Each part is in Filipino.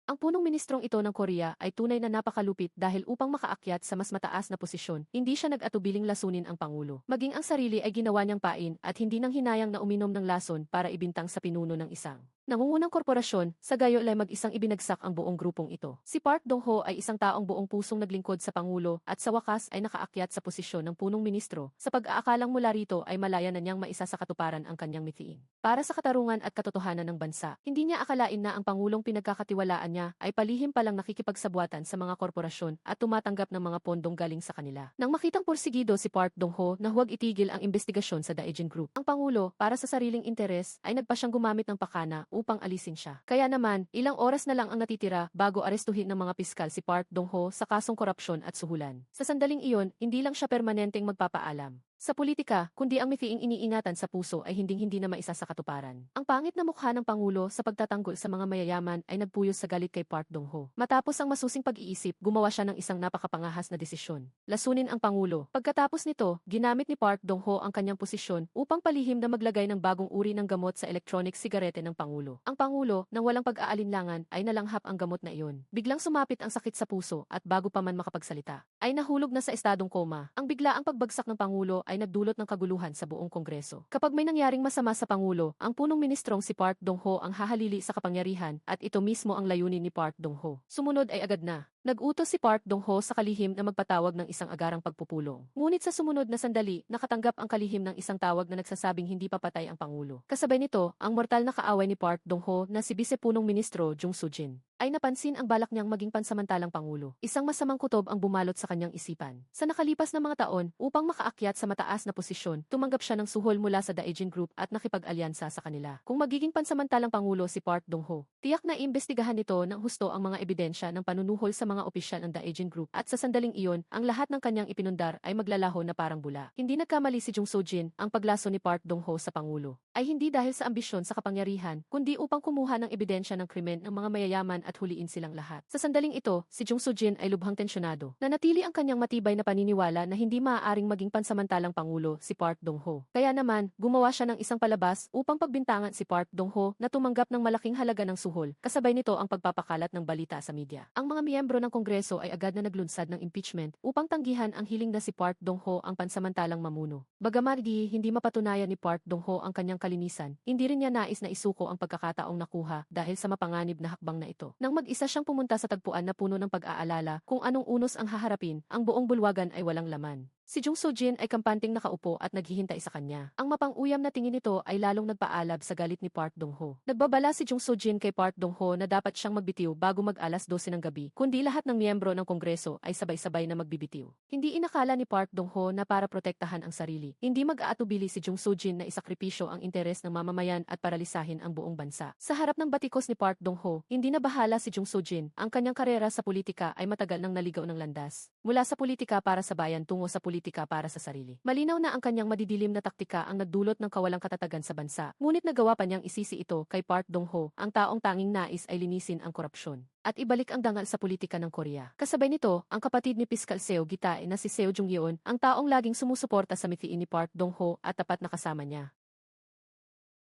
Ang punong ministrong ito ng Korea ay tunay na napakalupit dahil upang makaakyat sa mas mataas na posisyon, hindi siya nag-atubiling lasunin ang Pangulo. Maging ang sarili ay ginawa niyang pain at hindi nang hinayang na uminom ng lason para ibintang sa pinuno ng isang nangungunang korporasyon, sa gayo ay mag-isang ibinagsak ang buong grupong ito. Si Park Dong-ho ay isang taong buong pusong naglingkod sa Pangulo at sa wakas ay nakaakyat sa posisyon ng punong ministro sa pag-aakalang mula rito ay malaya na niyang maisa sa katuparan ang kanyang mithiin. Para sa katarungan at katotohanan ng bansa, hindi niya akalain na ang Pangulong pinagkakatiwalaan niya ay palihim palang nakikipagsabwatan sa mga korporasyon at tumatanggap ng mga pondong galing sa kanila. Nang makitang porsigido si Park Dong-ho na huwag itigil ang investigasyon sa Daejeon Group, ang Pangulo, para sa sariling interes, ay nagpa siyang gumamit ng pakana upang alisin siya. Kaya naman, ilang oras na lang ang natitira bago arestuhin ng mga piskal si Park Dong-ho sa kasong korupsyon at suhulan. Sa sandaling iyon, hindi lang siya permanenteng magpapaalam sa politika, kundi ang mithiing iniingatan sa puso ay hinding-hindi na maisa sa katuparan. Ang pangit na mukha ng Pangulo sa pagtatanggol sa mga mayayaman ay nagpuyos sa galit kay Park Dong-ho. Matapos ang masusing pag-iisip, gumawa siya ng isang napakapangahas na desisyon. Lasunin ang Pangulo. Pagkatapos nito, ginamit ni Park Dong-ho ang kanyang posisyon upang palihim na maglagay ng bagong uri ng gamot sa electronic sigarete ng Pangulo. Ang Pangulo, nang walang pag-aalinlangan, ay nalanghap ang gamot na iyon. Biglang sumapit ang sakit sa puso at bago pa man makapagsalita, ay nahulog na sa estadong koma. Ang biglaang pagbagsak ng Pangulo ay nagdulot ng kaguluhan sa buong Kongreso. Kapag may nangyaring masama sa Pangulo, ang punong ministrong si Park Dong-ho ang hahalili sa kapangyarihan at ito mismo ang layunin ni Park Dong-ho. Sumunod ay agad na nag-utos si Park Dong-ho sa kalihim na magpatawag ng isang agarang pagpupulong. Ngunit sa sumunod na sandali, nakatanggap ang kalihim ng isang tawag na nagsasabing hindi papatay ang Pangulo. Kasabay nito, ang mortal na kaaway ni Park Dong-ho na si Bice-punong Ministro Jung Soo-jin ay napansin ang balak niyang maging pansamantalang Pangulo. Isang masamang kutob ang bumalot sa kanyang isipan. Sa nakalipas na mga taon, upang makaakyat sa mataas na posisyon, tumanggap siya ng suhol mula sa Daejeon Group at nakipag-alyansa sa kanila. Kung magiging pansamantalang Pangulo si Park Dong-ho, tiyak na iimbestigahan nito ng husto ang mga ebidensya ng panunuhol sa mga opisyal ng Daejeon Group at sa sandaling iyon, ang lahat ng kanyang ipinundar ay maglalaho na parang bula. Hindi nagkamali si Jung Soo-jin, ang paglaso ni Park Dong-ho sa Pangulo ay hindi dahil sa ambisyon sa kapangyarihan, kundi upang kumuha ng ebidensya ng krimen ng mga mayayaman at huliin silang lahat. Sa sandaling ito, si Jung Soo-jin ay lubhang tensyonado. Nanatili ang kanyang matibay na paniniwala na hindi maaaring maging pansamantalang Pangulo si Park Dong-ho. Kaya naman, gumawa siya ng isang palabas upang pagbintangan si Park Dong-ho na tumanggap ng malaking halaga ng suhol. Kasabay nito ang pagpapakalat ng balita sa media. Ang mga miyembro ng Kongreso ay agad na naglunsad ng impeachment upang tanggihan ang hiling na si Park Dong-ho ang pansamantalang mamuno. Bagamat hindi mapatunayan ni Park Dong-ho ang kanyang kalinisan, hindi rin niya nais na isuko ang pagkakataong nakuha dahil sa mapanganib na hakbang na ito. Nang mag-isa siyang pumunta sa tagpuan na puno ng pag-aalala kung anong unos ang haharapin, ang buong bulwagan ay walang laman. Si Jung Soo-jin ay kampanteng nakaupo at naghihintay sa kanya. Ang mapang-uyam na tingin nito ay lalong nagpaalab sa galit ni Park Dong-ho. Nagbabala si Jung Soo-jin kay Park Dong-ho na dapat siyang magbitiw bago mag-alas 12 ng gabi, kundi lahat ng miyembro ng Kongreso ay sabay-sabay na magbibitiw. Hindi inakala ni Park Dong-ho na para protektahan ang sarili. Hindi mag-aatubili si Jung Soo-jin na isakripisyo ang interes ng mamamayan at paralisahin ang buong bansa. Sa harap ng batikos ni Park Dong-ho, hindi na bahala si Jung Soo-jin. Ang kanyang karera sa politika ay matagal nang naligaw ng landas. Mula sa politika para sa bayan tungo sa politika para sa sarili. Malinaw na ang kanyang madidilim na taktika ang nagdulot ng kawalang katatagan sa bansa. Ngunit nagawa pa niyang isisi ito kay Park Dong-ho, ang taong tanging nais ay linisin ang korupsyon at ibalik ang dangal sa politika ng Korea. Kasabay nito, ang kapatid ni Piskal Seo Gitae na si Seo Jung-yeon, ang taong laging sumusuporta sa mithiin ni Park Dong-ho at tapat na kasama niya,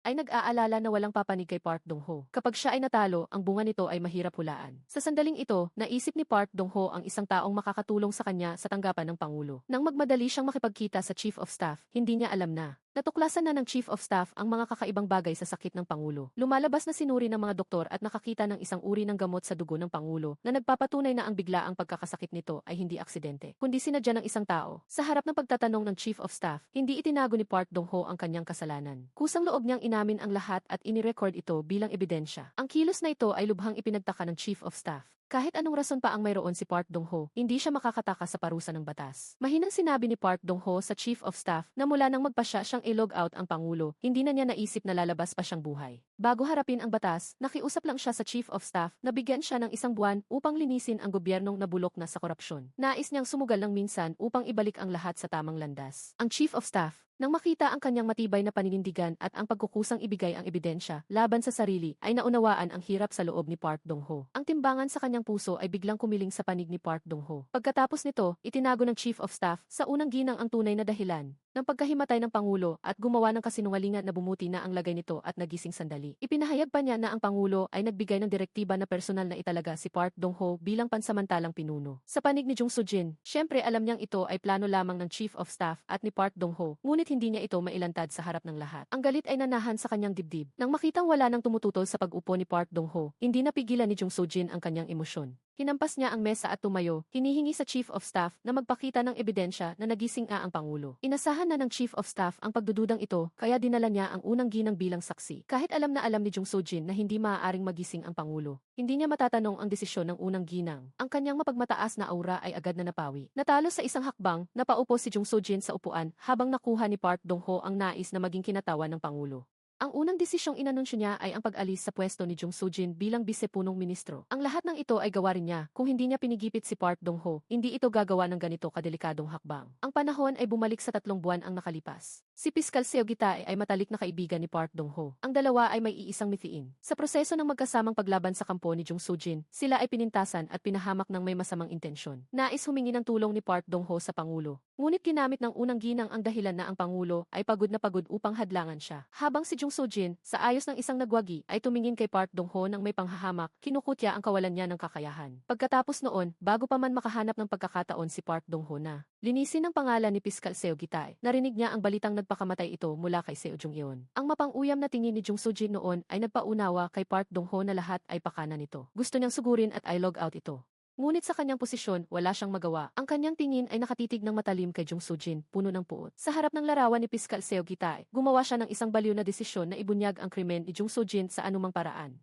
ay nag-aalala na walang papanig kay Park Dong-ho. Kapag siya ay natalo, ang bunga nito ay mahirap hulaan. Sa sandaling ito, naisip ni Park Dong-ho ang isang taong makakatulong sa kanya sa tanggapan ng Pangulo. Nang magmadali siyang makipagkita sa Chief of Staff, hindi niya alam na natuklasan na ng Chief of Staff ang mga kakaibang bagay sa sakit ng Pangulo. Lumalabas na sinuri ng mga doktor at nakakita ng isang uri ng gamot sa dugo ng Pangulo na nagpapatunay na ang biglaang pagkakasakit nito ay hindi aksidente, kundi sinadya ng isang tao. Sa harap ng pagtatanong ng Chief of Staff, hindi itinago ni Park Dong-ho ang kanyang kasalanan. Kusang loob niyang inamin ang lahat at inirecord ito bilang ebidensya. Ang kilos na ito ay lubhang ipinagtaka ng Chief of Staff. Kahit anong rason pa ang mayroon si Park Dong-ho, hindi siya makakataka sa parusa ng batas. Mahinang sinabi ni Park Dong-ho sa Chief of Staff na mula nang magpasya siyang i-log out ang Pangulo, hindi na niya naisip na lalabas pa siyang buhay. Bago harapin ang batas, nakiusap lang siya sa Chief of Staff na bigyan siya ng isang buwan upang linisin ang gobyernong nabulok na sa korupsyon. Nais niyang sumugal ng minsan upang ibalik ang lahat sa tamang landas. Ang Chief of Staff, nang makita ang kanyang matibay na paninindigan at ang pagkukusang ibigay ang ebidensya laban sa sarili, ay naunawaan ang hirap sa loob ni Park Dong-ho. Ang timbangan sa kanyang puso ay biglang kumiling sa panig ni Park Dong-ho. Pagkatapos nito, itinago ng Chief of Staff sa unang ginang ang tunay na dahilan. ng pagkahimatay ng Pangulo at gumawa ng kasinungalingan na bumuti na ang lagay nito at nagising sandali. Ipinahayag pa niya na ang Pangulo ay nagbigay ng direktiba na personal na italaga si Park Dong-ho bilang pansamantalang pinuno. Sa panig ni Jung Soo-jin, syempre alam niyang ito ay plano lamang ng Chief of Staff at ni Park Dong-ho, ngunit hindi niya ito mailantad sa harap ng lahat. Ang galit ay nanahan sa kanyang dibdib. Nang makitang wala nang tumututol sa pag-upo ni Park Dong-ho, hindi napigilan ni Jung Soo-jin ang kanyang emosyon. Hinampas niya ang mesa at tumayo, hinihingi sa Chief of Staff na magpakita ng ebidensya na nagising ang Pangulo. Inasahan na ng Chief of Staff ang pagdududang ito kaya dinala niya ang unang ginang bilang saksi. Kahit alam na alam ni Jung Soo-jin na hindi maaaring magising ang Pangulo, hindi niya matatanong ang desisyon ng unang ginang. Ang kanyang mapagmataas na aura ay agad na napawi. Natalo sa isang hakbang, napaupo si Jung Soo-jin sa upuan habang nakuha ni Park Dong-ho ang nais na maging kinatawan ng Pangulo. Ang unang desisyong inanunsyo niya ay ang pag-alis sa pwesto ni Jung Soo-jin bilang bisepunong ministro. Ang lahat ng ito ay gawa rin niya. Kung hindi niya pinigipit si Park Dong-ho, hindi ito gagawa ng ganito kadelikadong hakbang. Ang panahon ay bumalik sa 3 buwan ang nakalipas. Si Piskal Seo Gitae ay matalik na kaibigan ni Park Dong-ho. Ang dalawa ay may iisang mithiin. Sa proseso ng magkasamang paglaban sa kampo ni Jung Soo-jin, sila ay pinintasan at pinahamak ng may masamang intensyon. Nais humingi ng tulong ni Park Dong-ho sa Pangulo. Ngunit ginamit ng unang ginang ang dahilan na ang Pangulo ay pagod na pagod upang hadlangan siya. Habang si Jung Soo-jin, sa ayos ng isang nagwagi, ay tumingin kay Park Dong-ho ng may panghahamak, kinukutya ang kawalan niya ng kakayahan. Pagkatapos noon, bago pa man makahanap ng pagkakataon si Park Dong-ho na linisin ang pangalan ni Piskal Seo Gitae, narinig niya ang balitang nagpakamatay ito mula kay Seo Jung-yeon. Ang mapang-uyam na tingin ni Jung Soo-jin noon ay nagpaunawa kay Park Dong-ho na lahat ay pakana nito. Gusto niyang sugurin at i-log out ito. Ngunit sa kanyang posisyon, wala siyang magawa. Ang kanyang tingin ay nakatitig ng matalim kay Jung Soo-jin, puno ng puot. Sa harap ng larawan ni Piskal Seo Gitae, gumawa siya ng isang baliw na desisyon na ibunyag ang krimen ni Jung Soo-jin sa anumang paraan.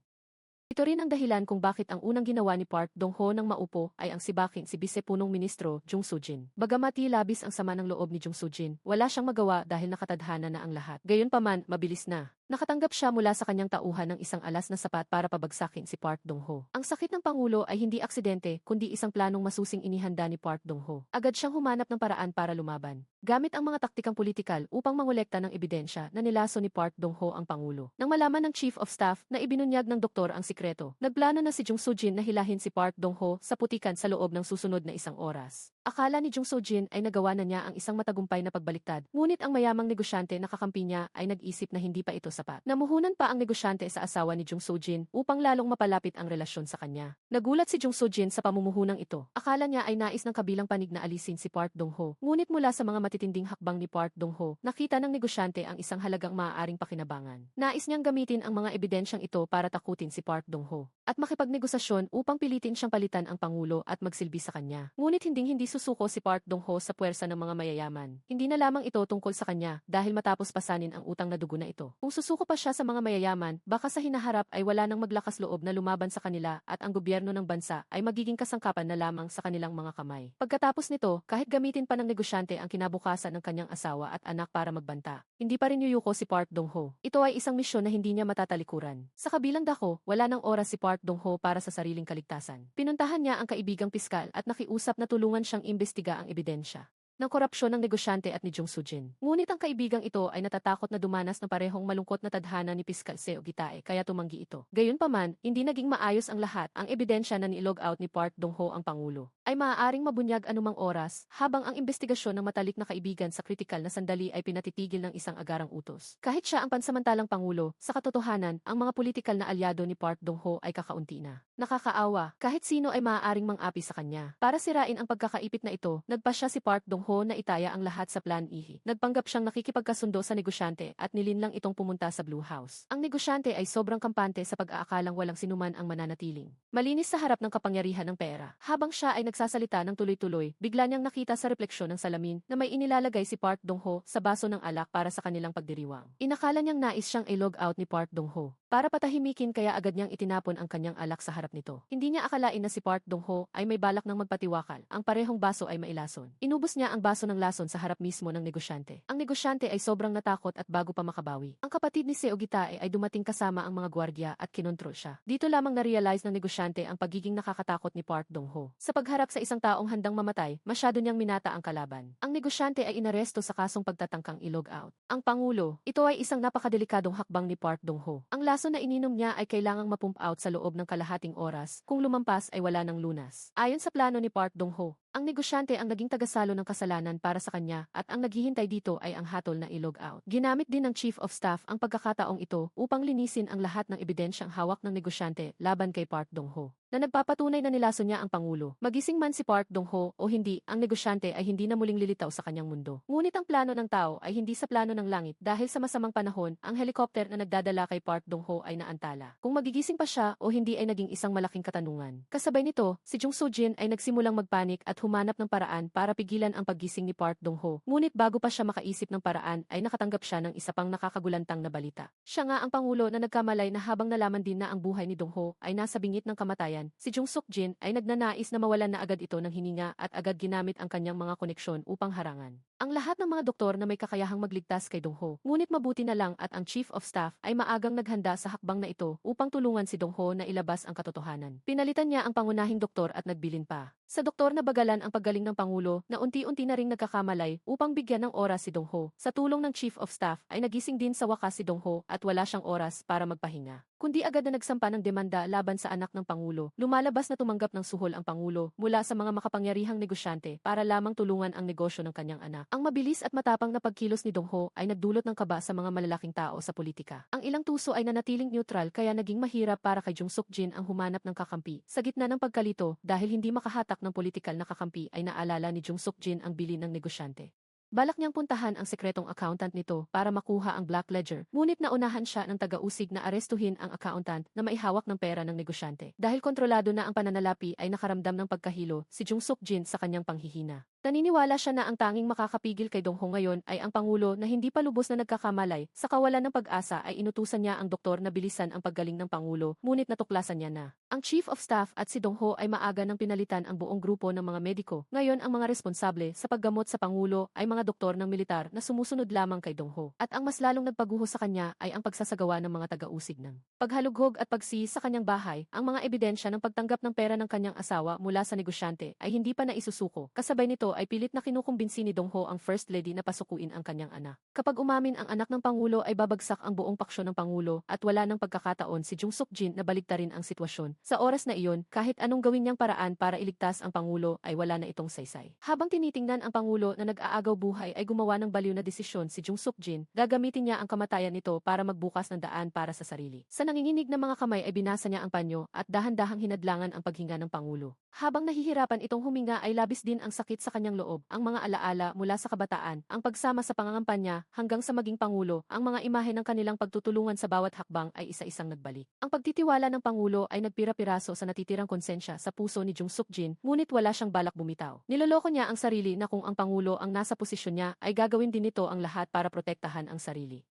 Ito rin ang dahilan kung bakit ang unang ginawa ni Park Dong-ho nang maupo ay ang sibakin si Bisepunong Ministro Jung Soo-jin. Bagamat labis ang sama ng loob ni Jung Soo-jin, wala siyang magawa dahil nakatadhana na ang lahat. Gayunpaman, mabilis na. Nakatanggap siya mula sa kanyang tauhan ng isang alas na sapat para pabagsakin si Park Dong-ho. Ang sakit ng Pangulo ay hindi aksidente kundi isang planong masusing inihanda ni Park Dong-ho. Agad siyang humanap ng paraan para lumaban. Gamit ang mga taktikang politikal upang mangolekta ng ebidensya na nilaso ni Park Dong-ho ang Pangulo. Nang malaman ng Chief of Staff na ibinunyag ng doktor ang sikreto, nagplano na si Jung Soo-jin na hilahin si Park Dong-ho sa putikan sa loob ng susunod na 1 oras. Akala ni Jung Soo-jin ay nagawa na niya ang isang matagumpay na pagbaliktad, ngunit ang mayamang negosyante na kakampi niya ay nag-isip na hindi pa ito sapat. Namuhunan pa ang negosyante sa asawa ni Jung Soo-jin upang lalong mapalapit ang relasyon sa kanya. Nagulat si Jung Soo-jin sa pamumuhunang ito. Akala niya ay nais ng kabilang panig na alisin si Park Dong-ho, ngunit mula sa mga matitinding hakbang ni Park Dong-ho, nakita ng negosyante ang isang halagang maaaring pakinabangan. Nais niyang gamitin ang mga ebidensyang ito para takutin si Park Dong-ho at makipagnegosasyon upang pilitin siyang palitan ang Pangulo at magsilbi sa kanya. Ngunit hindi susuko si Park Dong-ho sa puwersa ng mga mayayaman. Hindi na lamang ito tungkol sa kanya dahil matapos pasanin ang utang na dugo na ito. Kung susuko pa siya sa mga mayayaman, baka sa hinaharap ay wala nang maglakas loob na lumaban sa kanila at ang gobyerno ng bansa ay magiging kasangkapan na lamang sa kanilang mga kamay. Pagkatapos nito, kahit gamitin pa ng negosyante ang kinabukasan ng kanyang asawa at anak para magbanta, hindi pa rin yuyuko si Park Dong-ho. Ito ay isang misyon na hindi niya matatalikuran. Sa kabilang dako, wala nang oras si Park Dong-ho para sa sariling kaligtasan. Pinuntahan niya ang kaibigang piskal at nakiusap na tulungan siyang imbestiga ang ebidensya ng korupsyon ng negosyante at ni Jung Soo-jin. Ngunit ang kaibigang ito ay natatakot na dumanas ng parehong malungkot na tadhana ni Piskal Seo Gitae kaya tumanggi ito. Gayunpaman, hindi naging maayos ang lahat. Ang ebidensya na ni-log out ni Park Dong-ho ang Pangulo ay maaaring mabunyag anumang oras habang ang investigasyon ng matalik na kaibigan sa kritikal na sandali ay pinatitigil ng isang agarang utos. Kahit siya ang pansamantalang Pangulo, sa katotohanan, ang mga politikal na alyado ni Park Dong-ho ay kakaunti na. Nakakaawa, kahit sino ay maaaring mang-api sa kanya. Para sirain ang pagkakaipit na ito, nagpasya si Park Dong-ho na itaya ang lahat sa Plan Ihi. Nagpanggap siyang nakikipagkasundo sa negosyante at nilinlang itong pumunta sa Blue House. Ang negosyante ay sobrang kampante sa pag-aakalang walang sinuman ang mananatiling malinis sa harap ng kapangyarihan ng pera. Habang siya ay nagsasalita ng tuloy-tuloy, bigla niyang nakita sa refleksyon ng salamin na may inilalagay si Park Dong-ho sa baso ng alak para sa kanilang pagdiriwang. Inakala niyang nais siyang i-log out ni Park Dong-ho para patahimikin kaya agad niyang itinapon ang kanyang alak sa harap nito. Hindi niya akalain na si Park Dong-ho ay may balak ng magpatiwakal. Ang parehong baso ay mailason. Inubos niya ang baso ng lason sa harap mismo ng negosyante. Ang negosyante ay sobrang natakot at bago pa makabawi, ang kapatid ni Seo Gitae ay dumating kasama ang mga gwardiya at kinontrol siya. Dito lamang na-realize ng negosyante ang pagiging nakakatakot ni Park Dong-ho. Sa pagharap sa isang taong handang mamatay, masyado niyang minata ang kalaban. Ang negosyante ay inaresto sa kasong pagtatangkang i-log out ang Pangulo. Ito ay isang napakadelikadong hakbang ni Park Dong-ho. Ang laso na ininom niya ay kailangang mapump out sa loob ng kalahating oras, kung lumampas ay wala ng lunas. Ayon sa plano ni Park Dong-ho, ang negosyante ang naging tagasalo ng kasalanan para sa kanya at ang naghihintay dito ay ang hatol na i-log out. Ginamit din ng Chief of Staff ang pagkakataong ito upang linisin ang lahat ng ebidensyang hawak ng negosyante laban kay Park Dong-ho na nagpapatunay na nilaso niya ang Pangulo. Magising man si Park Dong-ho o hindi, ang negosyante ay hindi na muling lilitaw sa kanyang mundo. Ngunit ang plano ng tao ay hindi sa plano ng langit dahil sa masamang panahon, ang helicopter na nagdadala kay Park Dong-ho ay naantala. Kung magigising pa siya o hindi ay naging isang malaking katanungan. Kasabay nito, si Jung Soo-jin ay nagsimulang magpanik at humanap ng paraan para pigilan ang paggising ni Park Dong-ho. Ngunit bago pa siya makaisip ng paraan ay nakatanggap siya ng isa pang nakakagulantang na balita. Siya nga ang Pangulo na nagkamalay na habang nalaman din na ang buhay ni Dong-ho ay nasa bingit ng kamatayan, si Jung Suk-jin ay nagnanais na mawalan na agad ito ng hininga at agad ginamit ang kanyang mga koneksyon upang harangan ang lahat ng mga doktor na may kakayahang magligtas kay Dong-ho. Ngunit mabuti na lang at ang Chief of Staff ay maagang naghanda sa hakbang na ito upang tulungan si Dong-ho na ilabas ang katotohanan. Pinalitan niya ang pangunahing doktor at nagbilin pa sa doktor na bagalan ang paggaling ng Pangulo na unti-unti na ring nagkakamalay upang bigyan ng oras si Dong-ho. Sa tulong ng Chief of Staff ay nagising din sa wakas si Dong-ho at wala siyang oras para magpahinga, kundi agad na nagsampa ng demanda laban sa anak ng Pangulo. Lumalabas na tumanggap ng suhol ang Pangulo mula sa mga makapangyarihang negosyante para lamang tulungan ang negosyo ng kanyang anak. Ang mabilis at matapang na pagkilos ni Dong-ho ay nagdulot ng kaba sa mga malalaking tao sa politika. Ang ilang tuso ay nanatiling neutral kaya naging mahirap para kay Jung Suk-jin ang humanap ng kakampi. Sa gitna ng pagkalito, dahil hindi makahatak ng politikal na kakampi ay naalala ni Jung Suk-jin ang bilin ng negosyante. Balak niyang puntahan ang sekretong accountant nito para makuha ang black ledger, ngunit naunahan siya ng taga-usig na arestuhin ang accountant na maihawak ng pera ng negosyante. Dahil kontrolado na ang pananalapi ay nakaramdam ng pagkahilo si Jung Suk-jin sa kanyang panghihina. Naniniwala siya na ang tanging makakapigil kay Dong-ho ngayon ay ang Pangulo na hindi pa lubos na nagkakamalay. Sa kawalan ng pag-asa ay inutusan niya ang doktor na bilisan ang paggaling ng Pangulo, ngunit natuklasan niya na ang Chief of Staff at si Dong-ho ay maaga nang pinalitan ang buong grupo ng mga mediko. Ngayon ang mga responsable sa paggamot sa Pangulo ay mga doktor ng militar na sumusunod lamang kay Dong-ho. At ang mas lalong nagpaguho sa kanya ay ang pagsasagawa ng mga taga-usig ng paghalughog at pagsiis sa kanyang bahay. Ang mga ebidensya ng pagtanggap ng pera ng kanyang asawa mula sa negosyante ay hindi pa naisusuko. Kasabay nito ay pilit na kinukumbinsi ni Dong-ho ang First Lady na pasukuin ang kanyang anak. Kapag umamin ang anak ng Pangulo ay babagsak ang buong paksyon ng Pangulo at wala ng pagkakataon si Jung Suk-jin na baligtarin ang sitwasyon. Sa oras na iyon, kahit anong gawin niyang paraan para iligtas ang Pangulo ay wala na itong saysay. Habang tinitingnan ang Pangulo na nag-aagaw buhay ay gumawa ng baliw na desisyon si Jung Suk-jin, gagamitin niya ang kamatayan nito para magbukas ng daan para sa sarili. Sa nanginginig na mga kamay ay binasa niya ang panyo at dahan-dahang hinadlangan ang paghinga ng Pangulo. Habang nahihirapan itong huminga ay labis din ang sakit sa kanyang loob, ang mga alaala mula sa kabataan, ang pagsama sa pangangampanya hanggang sa maging Pangulo, ang mga imahe ng kanilang pagtutulungan sa bawat hakbang ay isa-isang nagbalik. Ang pagtitiwala ng Pangulo ay nagpira-piraso sa natitirang konsensya sa puso ni Jung Suk-jin, ngunit wala siyang balak bumitaw. Niloloko niya ang sarili na kung ang Pangulo ang nasa posisyon niya ay gagawin din nito ang lahat para protektahan ang sarili.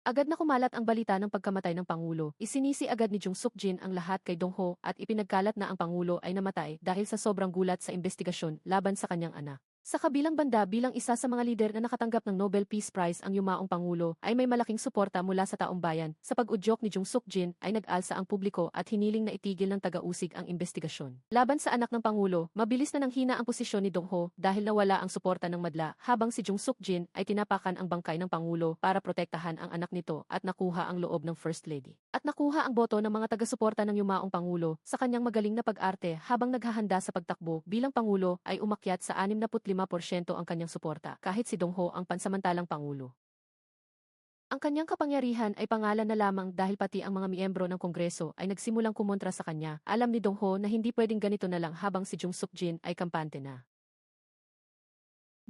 Agad na kumalat ang balita ng pagkamatay ng Pangulo. Isinisi agad ni Jung Suk-jin ang lahat kay Dong-ho at ipinagkalat na ang Pangulo ay namatay dahil sa sobrang gulat sa investigasyon laban sa kanyang anak. Sa kabilang banda bilang isa sa mga lider na nakatanggap ng Nobel Peace Prize ang yumaong Pangulo ay may malaking suporta mula sa taong bayan. Sa pag-udyok ni Jung Suk-jin ay nag-alsa ang publiko at hiniling na itigil ng taga-usig ang investigasyon. Laban sa anak ng Pangulo, mabilis na nanghina ang posisyon ni Dong-ho dahil nawala ang suporta ng madla habang si Jung Suk-jin ay tinapakan ang bangkay ng Pangulo para protektahan ang anak nito at nakuha ang loob ng First Lady. At nakuha ang boto ng mga taga-suporta ng yumaong Pangulo sa kanyang magaling na pag-arte habang naghahanda sa pagtakbo bilang Pangulo ay umakyat sa 65% ang kanyang suporta kahit si Dong-ho ang pansamantalang Pangulo. Ang kanyang kapangyarihan ay pangalan na lamang dahil pati ang mga miyembro ng Kongreso ay nagsimulang kumontra sa kanya. Alam ni Dong-ho na hindi pwedeng ganito na lang habang si Jung Suk-jin ay kampante na.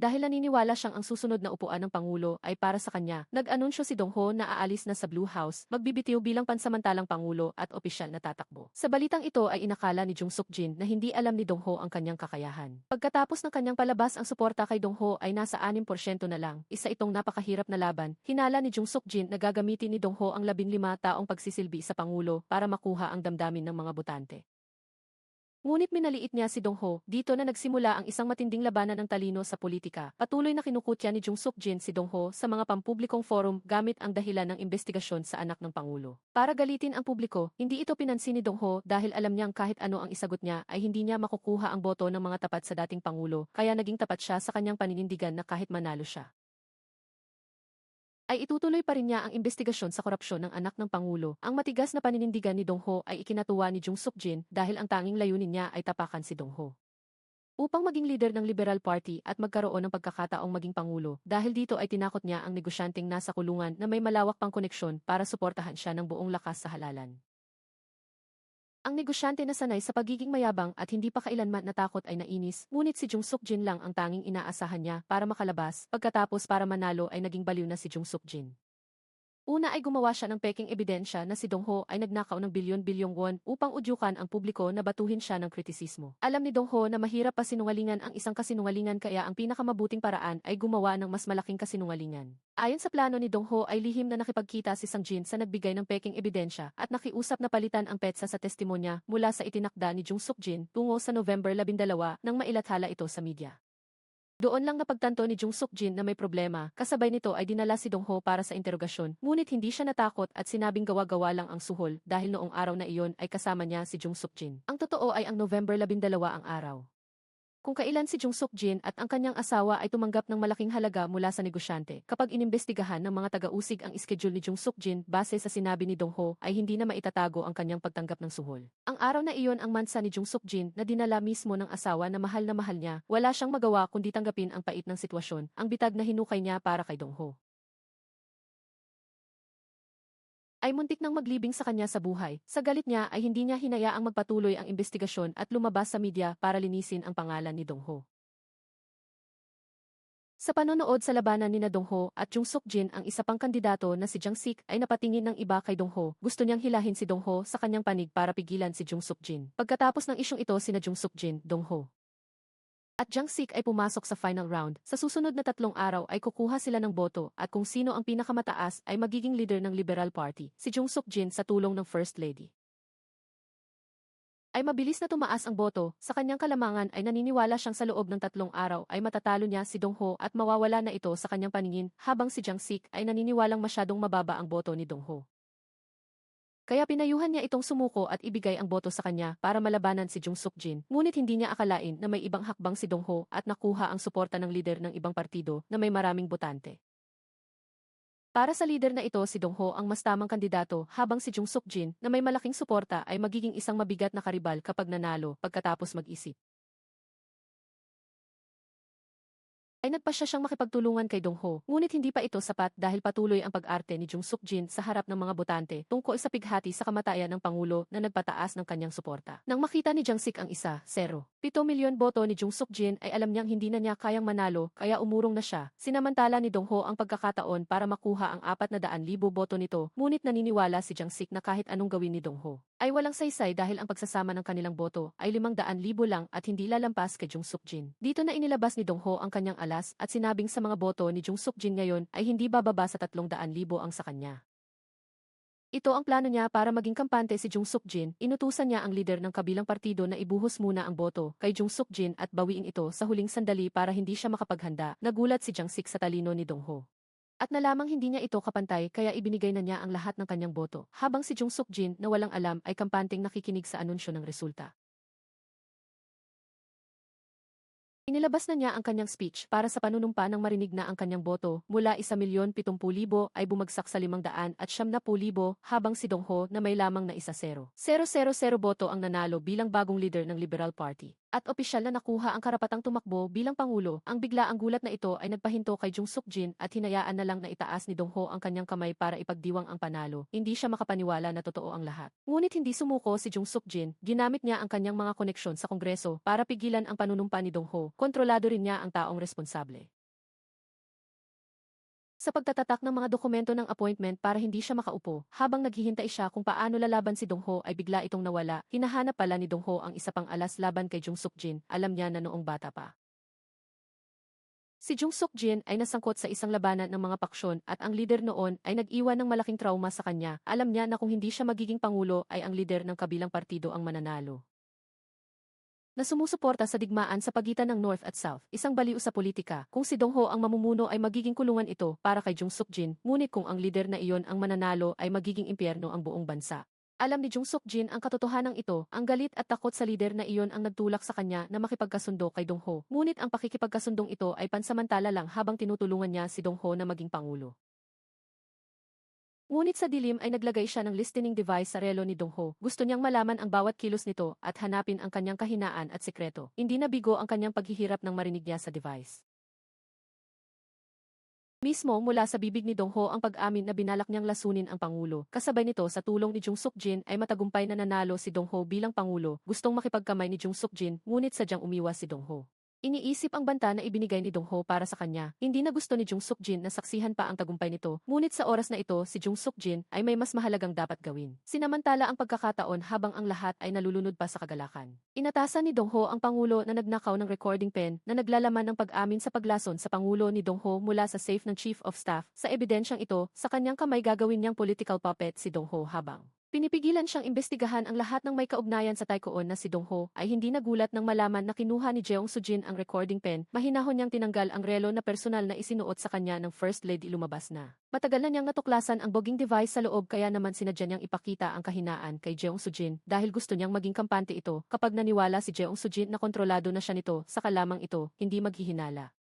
Dahil naniniwala siyang ang susunod na upuan ng Pangulo ay para sa kanya, nag-anunsyo si Dong-ho na aalis na sa Blue House, magbibitiw bilang pansamantalang Pangulo at opisyal na tatakbo. Sa balitang ito ay inakala ni Jung Suk-jin na hindi alam ni Dong-ho ang kanyang kakayahan. Pagkatapos ng kanyang palabas ang suporta kay Dong-ho ay nasa 6% na lang, isa itong napakahirap na laban. Hinala ni Jung Suk-jin na gagamitin ni Dong-ho ang 15 taong pagsisilbi sa Pangulo para makuha ang damdamin ng mga botante. Ngunit minaliit niya si Dong-ho, dito na nagsimula ang isang matinding labanan ng talino sa politika. Patuloy na kinukutya ni Jung Suk-jin si Dong-ho sa mga pampublikong forum gamit ang dahilan ng investigasyon sa anak ng Pangulo. Para galitin ang publiko, hindi ito pinansin ni Dong-ho dahil alam niyang kahit ano ang isagot niya ay hindi niya makukuha ang boto ng mga tapat sa dating Pangulo, kaya naging tapat siya sa kanyang paninindigan na kahit manalo siya. ay itutuloy pa rin niya ang investigasyon sa korupsyon ng anak ng Pangulo. Ang matigas na paninindigan ni Dong Ho ay ikinatuwa ni Jung Suk-jin dahil ang tanging layunin niya ay tapakan si Dong Ho upang maging leader ng Liberal Party at magkaroon ng pagkakataong maging Pangulo. Dahil dito ay tinakot niya ang negosyanteng nasa kulungan na may malawak pang koneksyon para suportahan siya ng buong lakas sa halalan. Ang negosyante na sanay sa pagiging mayabang at hindi pa kailanman natakot ay nainis, ngunit si Jung Suk-jin lang ang tanging inaasahan niya para makalabas, pagkatapos para manalo ay naging baliw na si Jung Suk-jin. Una ay gumawa siya ng peking ebidensya na si Dong Ho ay nagnakaw ng bilyon-bilyong won upang udyukan ang publiko na batuhin siya ng kritisismo. Alam ni Dong Ho na mahirap pa sinungalingan ang isang kasinungalingan kaya ang pinakamabuting paraan ay gumawa ng mas malaking kasinungalingan. Ayon sa plano ni Dong Ho ay lihim na nakipagkita si Sang Jin sa nagbigay ng peking ebidensya at nakiusap na palitan ang petsa sa testimonya mula sa itinakda ni Jung Suk-jin tungo sa November 12 nang mailathala ito sa media. Doon lang napagtanto ni Jung Suk-jin na may problema, kasabay nito ay dinala si Dong Ho para sa interogasyon, ngunit hindi siya natakot at sinabing gawa-gawa lang ang suhol dahil noong araw na iyon ay kasama niya si Jung Suk-jin. Ang totoo ay ang November 12 ang araw kung kailan si Jung Suk-jin at ang kanyang asawa ay tumanggap ng malaking halaga mula sa negosyante. Kapag inimbestigahan ng mga taga-usig ang schedule ni Jung Suk-jin base sa sinabi ni Dong Ho ay hindi na maitatago ang kanyang pagtanggap ng suhol. Ang araw na iyon ang mansa ni Jung Suk-jin na dinala mismo ng asawa na mahal niya, wala siyang magawa kundi tanggapin ang pait ng sitwasyon, ang bitag na hinukay niya para kay Dong Ho ay muntik nang maglibing sa kanya sa buhay. Sa galit niya ay hindi niya hinayaang magpatuloy ang investigasyon at lumabas sa media para linisin ang pangalan ni Dong Ho. Sa panonood sa labanan ni Dong Ho at Jung Suk-jin ang isa pang kandidato na si Jang Sik ay napatingin ng iba kay Dong Ho. Gusto niyang hilahin si Dong Ho sa kanyang panig para pigilan si Jung Suk-jin. Pagkatapos ng isyong ito sina Jung Suk-jin, Dong Ho at Jang Sik ay pumasok sa final round. Sa susunod na 3 araw ay kukuha sila ng boto at kung sino ang pinakamataas ay magiging leader ng Liberal Party, si Jung Suk-jin sa tulong ng First Lady. Ay mabilis na tumaas ang boto, sa kanyang kalamangan ay naniniwala siyang sa loob ng 3 araw ay matatalo niya si Dong Ho at mawawala na ito sa kanyang paningin, habang si Jang Sik ay naniniwalang masyadong mababa ang boto ni Dong Ho. Kaya pinayuhan niya itong sumuko at ibigay ang boto sa kanya para malabanan si Jung Suk-jin. Ngunit hindi niya akalain na may ibang hakbang si Dong Ho at nakuha ang suporta ng lider ng ibang partido na may maraming botante. Para sa lider na ito si Dong Ho ang mas tamang kandidato habang si Jung Suk-jin na may malaking suporta ay magiging isang mabigat na karibal kapag nanalo pagkatapos mag-isip. Ay nagpasya siyang makipagtulungan kay Dong Ho, ngunit hindi pa ito sapat dahil patuloy ang pag-arte ni Jung Suk-jin sa harap ng mga botante tungkol sa pighati sa kamatayan ng Pangulo na nagpataas ng kanyang suporta. Nang makita ni Jang Sik ang 1-0 milyon boto ni Jung Suk-jin ay alam niyang hindi na niya kayang manalo kaya umurong na siya. Sinamantala ni Dong Ho ang pagkakataon para makuha ang 400,000 boto nito, ngunit naniniwala si Jang Sik na kahit anong gawin ni Dong Ho ay walang saysay dahil ang pagsasama ng kanilang boto ay 500,000 lang at hindi lalampas kay Jung Suk-jin. Dito na inilabas ni Dong Ho ang kanyang alas at sinabing sa mga boto ni Jung Suk-jin ngayon ay hindi bababa sa 300,000 ang sa kanya. Ito ang plano niya para maging kampante si Jung Suk-jin. Inutusan niya ang lider ng kabilang partido na ibuhos muna ang boto kay Jung Suk-jin at bawiin ito sa huling sandali para hindi siya makapaghanda. Nagulat si Jang Sik sa talino ni Dong Ho at nalamang hindi niya ito kapantay kaya ibinigay na niya ang lahat ng kanyang boto, habang si Jung Suk-jin na walang alam ay kampanteng nakikinig sa anunsyo ng resulta. Inilabas na niya ang kanyang speech para sa panunumpa ng marinig na ang kanyang boto mula 1,070,000 ay bumagsak sa 570,000 habang si Dong Ho na may lamang na 1-0. 000 boto ang nanalo bilang bagong leader ng Liberal Party. At opisyal na nakuha ang karapatang tumakbo bilang Pangulo. Ang biglaang gulat na ito ay nagpahinto kay Jung Suk-jin at hinayaan na lang na itaas ni Dong Ho ang kanyang kamay para ipagdiwang ang panalo. Hindi siya makapaniwala na totoo ang lahat. Ngunit hindi sumuko si Jung Suk-jin, ginamit niya ang kanyang mga koneksyon sa Kongreso para pigilan ang panunumpa ni Dong Ho. Kontrolado rin niya ang taong responsable sa pagtatatak ng mga dokumento ng appointment para hindi siya makaupo. Habang naghihintay siya kung paano lalaban si Dong Ho ay bigla itong nawala. Hinahanap pala ni Dong Ho ang isa pang alas laban kay Jung Suk-jin. Alam niya na noong bata pa si Jung Suk-jin ay nasangkot sa isang labanan ng mga paksyon at ang lider noon ay nag-iwan ng malaking trauma sa kanya. Alam niya na kung hindi siya magiging pangulo ay ang lider ng kabilang partido ang mananalo na sumusuporta sa digmaan sa pagitan ng North at South, isang baliw sa politika. Kung si Dong Ho ang mamumuno ay magiging kulungan ito para kay Jung Suk-jin, ngunit kung ang lider na iyon ang mananalo ay magiging impyerno ang buong bansa. Alam ni Jung Suk-jin ang katotohanan ito, ang galit at takot sa lider na iyon ang nagtulak sa kanya na makipagkasundo kay Dong Ho. Ngunit ang pakikipagkasundong ito ay pansamantala lang habang tinutulungan niya si Dong Ho na maging pangulo. Ngunit sa dilim ay naglagay siya ng listening device sa relo ni Dongho. Gusto niyang malaman ang bawat kilos nito at hanapin ang kanyang kahinaan at sekreto. Hindi nabigo ang kanyang paghihirap nang marinig niya sa device. Mismo mula sa bibig ni Dongho ang pag-amin na binalak niyang lasunin ang Pangulo. Kasabay nito sa tulong ni Jung Suk-jin ay matagumpay na nanalo si Dongho bilang Pangulo. Gustong makipagkamay ni Jung Suk-jin ngunit sadyang umiwas si Dongho. Iniisip ang banta na ibinigay ni Dongho para sa kanya. Hindi na gusto ni Jung Suk-jin na saksihan pa ang tagumpay nito. Ngunit sa oras na ito si Jung Suk-jin ay may mas mahalagang dapat gawin. Sinamantala ang pagkakataon habang ang lahat ay nalulunod pa sa kagalakan. Inatasan ni Dongho ang Pangulo na nagnakaw ng recording pen na naglalaman ng pag-amin sa paglason sa Pangulo ni Dongho mula sa safe ng Chief of Staff. Sa ebidensyang ito, sa kanyang kamay gagawin niyang political puppet si Dongho habang pinipigilan siyang imbestigahan ang lahat ng may kaugnayan sa Taekwon na si Dongho ay hindi nagulat nang malaman na kinuha ni Jeong Sujin ang recording pen. Mahinahon niyang tinanggal ang relo na personal na isinuot sa kanya ng First Lady lumabas na. Matagal na niyang natuklasan ang boging device sa loob kaya naman sinadya niyang ipakita ang kahinaan kay Jeong Sujin dahil gusto niyang maging kampante ito. Kapag naniwala si Jeong Sujin na kontrolado na siya nito, saka lamang ito hindi maghihinala.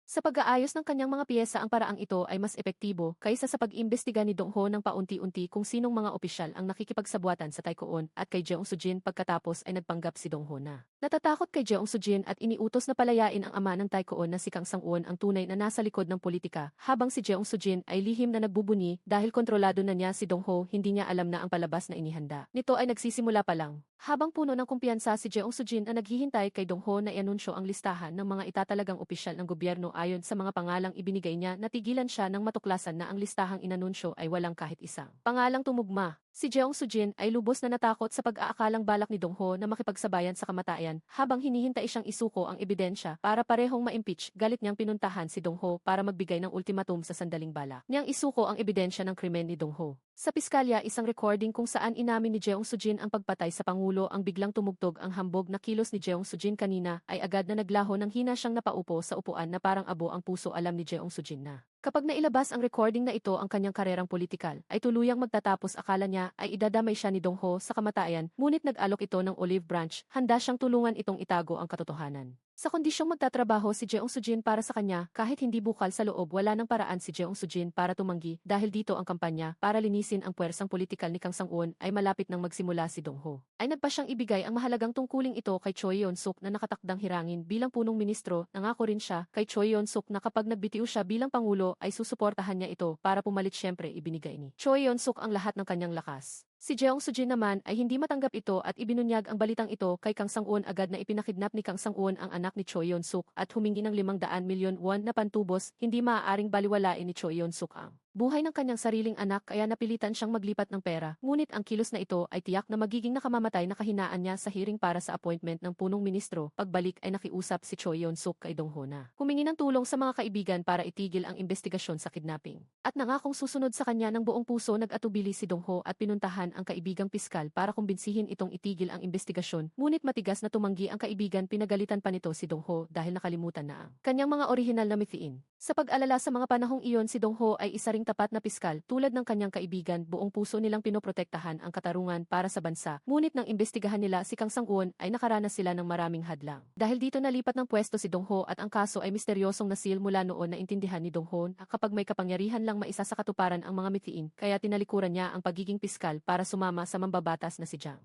Sa pag-aayos ng kanyang mga piyesa ang paraang ito ay mas epektibo kaysa sa pag-imbestiga ni Dongho ng paunti-unti kung sinong mga opisyal ang nakikipagsabuatan sa Taekwon at kay Jeong Sujin pagkatapos ay nagpanggap si Dongho na natatakot kay Jeong Sujin at iniutos na palayain ang ama ng Taekwon na si Kang Sang-won ang tunay na nasa likod ng politika habang si Jeong Sujin ay lihim na nagbubuni dahil kontrolado na niya si Dongho hindi niya alam na ang palabas na inihanda nito ay nagsisimula pa lang. Habang puno ng kumpiyansa si Jeong Sujin na naghihintay kay Dongho na ianunsyo ang listahan ng mga itatalagang opisyal ng gobyerno ayon sa mga pangalang ibinigay niya natigilan siya nang matuklasan na ang listahang inanunsyo ay walang kahit isang pangalang tumugma. Si Jeong Sujin ay lubos na natakot sa pag-aakalang balak ni Dongho na makipagsabayan sa kamatayan habang hinihintay siyang isuko ang ebidensya para parehong ma-impeach. Galit niyang pinuntahan si Dongho para magbigay ng ultimatum sa sandaling balak niyang isuko ang ebidensya ng krimen ni Dongho. Sa piskalya isang recording kung saan inamin ni Jeong Sujin ang pagpatay sa Pangulo ang biglang tumugtog ang hambog na kilos ni Jeong Sujin kanina ay agad na naglaho nang hina siyang napaupo sa upuan na parang abo ang puso alam ni Jeong Sujin na. Kapag nailabas ang recording na ito ang kanyang karerang politikal ay tuluyang magtatapos akala niya ay idadamay siya ni Dongho sa kamatayan ngunit nag-alok ito ng olive branch handa siyang tulungan itong itago ang katotohanan. Sa kondisyong magtatrabaho si Jeong Sujin para sa kanya kahit hindi bukal sa loob wala nang paraan si Jeong Sujin para tumanggi dahil dito ang kampanya para linisin ang puwersang politikal ni Kang Sang-won ay malapit nang magsimula si Dongho. Ay nagpa siyang ibigay ang mahalagang tungkuling ito kay Choi Yon-suk na nakatakdang hirangin bilang punong ministro. Nangako rin siya kay Choi Yon-suk na kapag nagbitiw siya bilang pangulo ay susuportahan niya ito para pumalit siyempre ibinigay ni Choi Yon-suk ang lahat ng kanyang lakas. Si Jeong Sujin naman ay hindi matanggap ito at ibinunyag ang balitang ito kay Kang Sang-won agad na ipinakidnap ni Kang Sang-won ang anak ni Choi Yon-suk at humingi ng 500 milyon won na pantubos hindi maaaring baliwalain ni Choi Yon-suk ang buhay ng kanyang sariling anak kaya napilitan siyang maglipat ng pera. Ngunit ang kilos na ito ay tiyak na magiging nakamamatay na kahinaan niya sa hearing para sa appointment ng punong ministro. Pagbalik ay nakiusap si Choi Yon-suk kay Dongho na humingi ng tulong sa mga kaibigan para itigil ang investigasyon sa kidnapping. At nangakong susunod sa kanya ng buong puso nag-atubili si Dongho at pinuntahan ang kaibigang piskal para kumbinsihin itong itigil ang investigasyon. Ngunit matigas na tumanggi ang kaibigan pinagalitan pa nito si Dongho dahil nakalimutan na ang kanyang mga orihinal na mithiin. Sa pag-alala sa mga panahong iyon si Dongho ay isa ring tapat na piskal tulad ng kanyang kaibigan buong puso nilang pinoprotektahan ang katarungan para sa bansa. Ngunit nang imbestigahan nila si Kang Sang-won ay nakaranas sila ng maraming hadlang. Dahil dito nalipat ng pwesto si Dongho at ang kaso ay misteryosong nasil mula noon na intindihan ni Dongho na kapag may kapangyarihan lang maisa sa katuparan ang mga mithiin kaya tinalikuran niya ang pagiging piskal para sumama sa mambabatas na si Jang.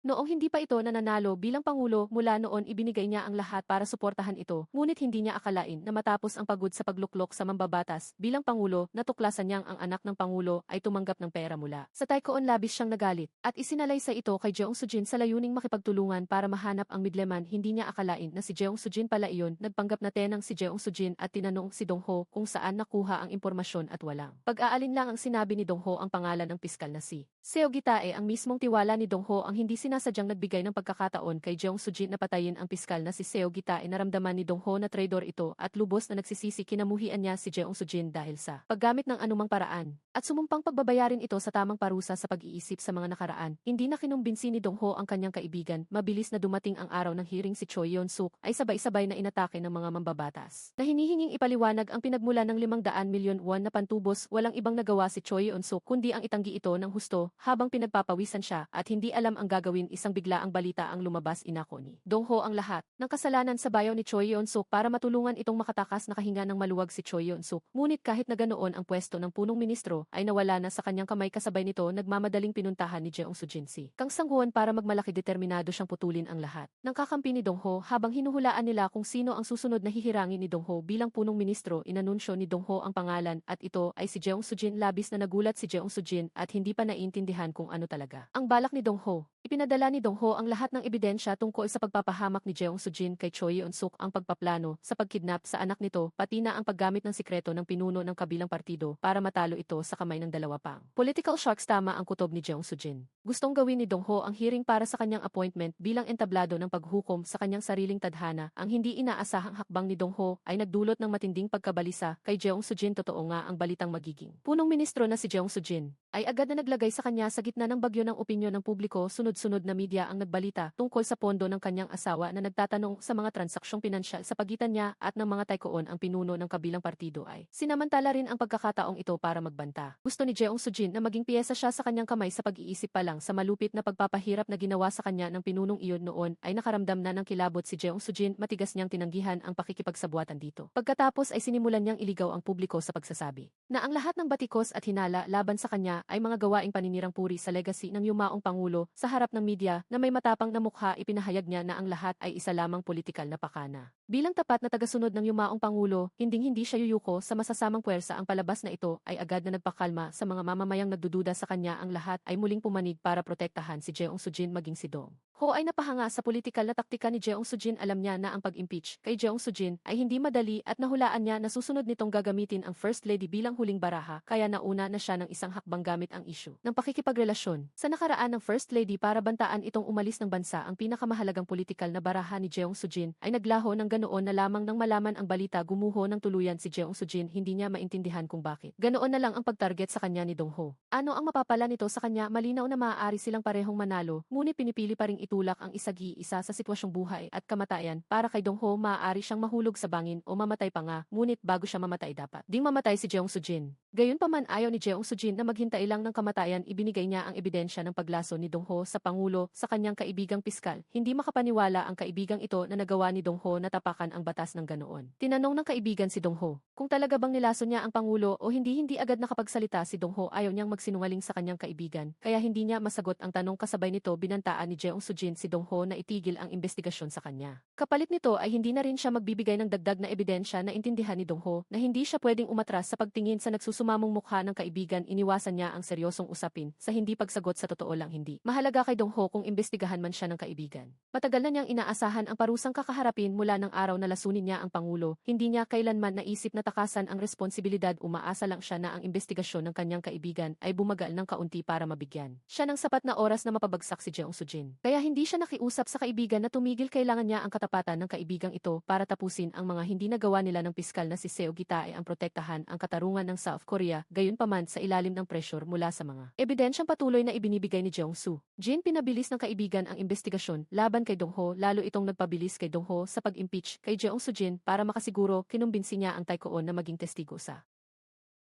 Noong hindi pa ito nananalo bilang Pangulo mula noon ibinigay niya ang lahat para suportahan ito, ngunit hindi niya akalain na matapos ang pagod sa pagluklok sa mambabatas bilang Pangulo, natuklasan niyang ang anak ng Pangulo ay tumanggap ng pera mula sa Taekwon. Labis siyang nagalit at isinalaysay ito kay Jeong Sujin sa layuning makipagtulungan para mahanap ang midleman. Hindi niya akalain na si Jeong Sujin pala iyon. Nagpanggap na tenang si Jeong Sujin at tinanong si Dongho kung saan nakuha ang impormasyon at walang pag-aalin lang ang sinabi ni Dongho ang pangalan ng piskal na si Seo Gitae. Ang mismong tiwala ni Dongho ang hindi sinasadyang nagbigay ng pagkakataon kay Jeong Sujin na patayin ang piskal na si Seo Gitae. Naramdaman ni Dongho na traidor ito at lubos na nagsisisi kinamuhian niya si Jeong Sujin dahil sa paggamit ng anumang paraan at sumumpang pagbabayarin ito sa tamang parusa sa pag-iisip sa mga nakaraan. Hindi na kinumbinsi ni Dongho ang kanyang kaibigan. Mabilis na dumating ang araw ng hearing. Si Choi Yon-suk ay sabay-sabay na inatake ng mga mambabatas na hinihinging ipaliwanag ang pinagmula ng 500 milyon won na pantubos. Walang ibang nagawa si Choi Yon-suk kundi ang itanggi ito ng husto habang pinagpapawisan siya at hindi alam ang gagawin Sujin isang biglaang balita ang lumabas inako ni Dongho ang lahat ng kasalanan sa bayaw ni Choi Yeon-suk para matulungan itong makatakas na kahinga ng maluwag si Choi Yeon-suk. Ngunit kahit na ganoon ang pwesto ng punong ministro ay nawala na sa kanyang kamay kasabay nito nagmamadaling pinuntahan ni Jeong Sujin si Kang Sang-won para magmalaki determinado siyang putulin ang lahat ng kakampi ni Dongho habang hinuhulaan nila kung sino ang susunod na hihirangin ni Dongho bilang punong ministro. Inanunsyo ni Dongho ang pangalan at ito ay si Jeong Sujin. Labis na nagulat si Jeong Sujin at hindi pa naiintindihan kung ano talaga ang balak ni Dongho. Ipinadala ni Dongho ang lahat ng ebidensya tungkol sa pagpapahamak ni Jeong Sujin kay Choi Yeon-suk, ang pagpaplano sa pagkidnap sa anak nito, pati na ang paggamit ng sikreto ng pinuno ng kabilang partido para matalo ito sa kamay ng dalawa pang political sharks. Tama ang kutob ni Jeong Sujin. Gustong gawin ni Dongho ang hearing para sa kanyang appointment bilang entablado ng paghukom sa kanyang sariling tadhana. Ang hindi inaasahang hakbang ni Dongho ay nagdulot ng matinding pagkabalisa kay Jeong Sujin. Totoo nga ang balitang magiging punong ministro na si Jeong Sujin ay agad na naglagay sa kanya sa gitna ng bagyo ng opinyon ng publiko. Sunod-sunod na media ang nagbalita tungkol sa pondo ng kanyang asawa na nagtatanong sa mga transaksyong pinansyal sa pagitan niya at ng mga taikoon. Ang pinuno ng kabilang partido ay sinamantala rin ang pagkakataong ito para magbanta. Gusto ni Jeong Sujin na maging piyesa siya sa kanyang kamay. Sa pag-iisip pa lang sa malupit na pagpapahirap na ginawa sa kanya ng pinunong iyon noon ay nakaramdam na ng kilabot si Jeong Sujin. Matigas niyang tinanggihan ang pakikipagsabuatan dito. Pagkatapos ay sinimulan niyang iligaw ang publiko sa pagsasabi na ang lahat ng batikos at hinala laban sa kanya ay mga gawaing paninirang puri sa legacy ng yumaong pangulo. Sa harap ng media na may matapang na mukha, ipinahayag niya na ang lahat ay isa lamang politikal na pakana. Bilang tapat na tagasunod ng yumaong pangulo, hinding-hindi siya yuyuko sa masasamang puwersa. Ang palabas na ito ay agad na nagpakalma sa mga mamamayang nagdududa sa kanya. Ang lahat ay muling pumanig para protektahan si Jeong Sujin maging si Dong Ho ay napahanga sa politikal na taktika ni Jeong Sujin. Alam niya na ang pag-impeach kay Jeong Sujin ay hindi madali at nahulaan niya na susunod nitong gagamitin ang First Lady bilang huling baraha, kaya nauna na siya ng isang hakbang gamit ang issue ng pakikipagrelasyon sa nakaraan ng First Lady para bantaan itong umalis ng bansa. Ang pinakamahalagang politikal na baraha ni Jeong Sujin ay naglaho ng ganoon na lamang nang malaman ang balita. Gumuho ng tuluyan si Jeong Sujin. Hindi niya maintindihan kung bakit ganoon na lang ang pagtarget sa kanya ni Dong Ho. Ano ang mapapala nito sa kanya? Malinaw na maaari silang parehong manalo, ngunit pinipili pa ring itulak ang isag-iisa sa sitwasyong buhay at kamatayan. Para kay Dong Ho, maaari siyang mahulog sa bangin o mamatay pa nga, ngunit bago siya mamatay dapat ding mamatay si Jeong Sujin. Gayunpaman, ayaw ni Jeong Sujin na maghintay lang ng kamatayan. Ibinigay niya ang ebidensya ng paglaso ni Dong Ho sa pangulo sa kanyang kaibigang piskal. Hindi makapaniwala ang kaibigang ito na nagawa ni Dong Ho na tapakan ang batas ng ganoon. Tinanong ng kaibigan si Dong Ho kung talaga bang nilaso niya ang pangulo o hindi. Hindi agad nakapagsalita si Dong Ho. Ayaw niyang magsinungaling sa kanyang kaibigan, kaya hindi niya masagot ang tanong. Kasabay nito, binantaan ni Jeong Sujin si Dong Ho na itigil ang investigasyon sa kanya. Kapalit nito ay hindi na rin siya magbibigay ng dagdag na ebidensya. Na intindihan ni Dong Ho na hindi siya pwedeng umatras sa pagtingin sa nagsusumamong mukha ng kaibigan. Iniwasan niya ang seryosong usapin sa hindi pagsagot. Sa totoo lang, hindi mahalaga kay Dong Ho kung imbestigahan man siya ng kaibigan. Matagal na niyang inaasahan ang parusang kakaharapin mula ng araw na lasunin niya ang pangulo. Hindi niya kailanman naisip na takasan ang responsibilidad. Umaasa lang siya na ang investigasyon ng kanyang kaibigan ay bumagal ng kaunti para mabigyan siya ng sapat na oras na mapabagsak si Jeong Sujin. Kaya hindi siya nakiusap sa kaibigan na tumigil. Kailangan niya ang katapatan ng kaibigang ito para tapusin ang mga hindi nagawa nila ng piskal na si Seo Gitae ang protektahan ang katarungan ng South Korea. Gayunpaman, sa ilalim ng pressure mula sa mga ebidensyang patuloy na ibinibigay ni Jeong Sujin, pinabilis ng kaibigan ang investigasyon laban kay Dong Ho. Lalo itong nagpabilis kay Dong Ho sa pag-impeach kay Jeong Sujin para makasiguro kinumbinsi niya ang taikoon na maging testigo sa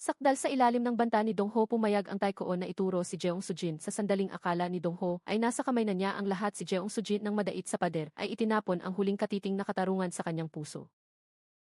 sakdal. Sa ilalim ng banta ni Dong Ho, pumayag ang taikoon na ituro si Jeong Sujin. Sa sandaling akala ni Dong Ho ay nasa kamay na niya ang lahat, si Jeong Sujin ng madait sa pader ay itinapon ang huling katiting na katarungan sa kanyang puso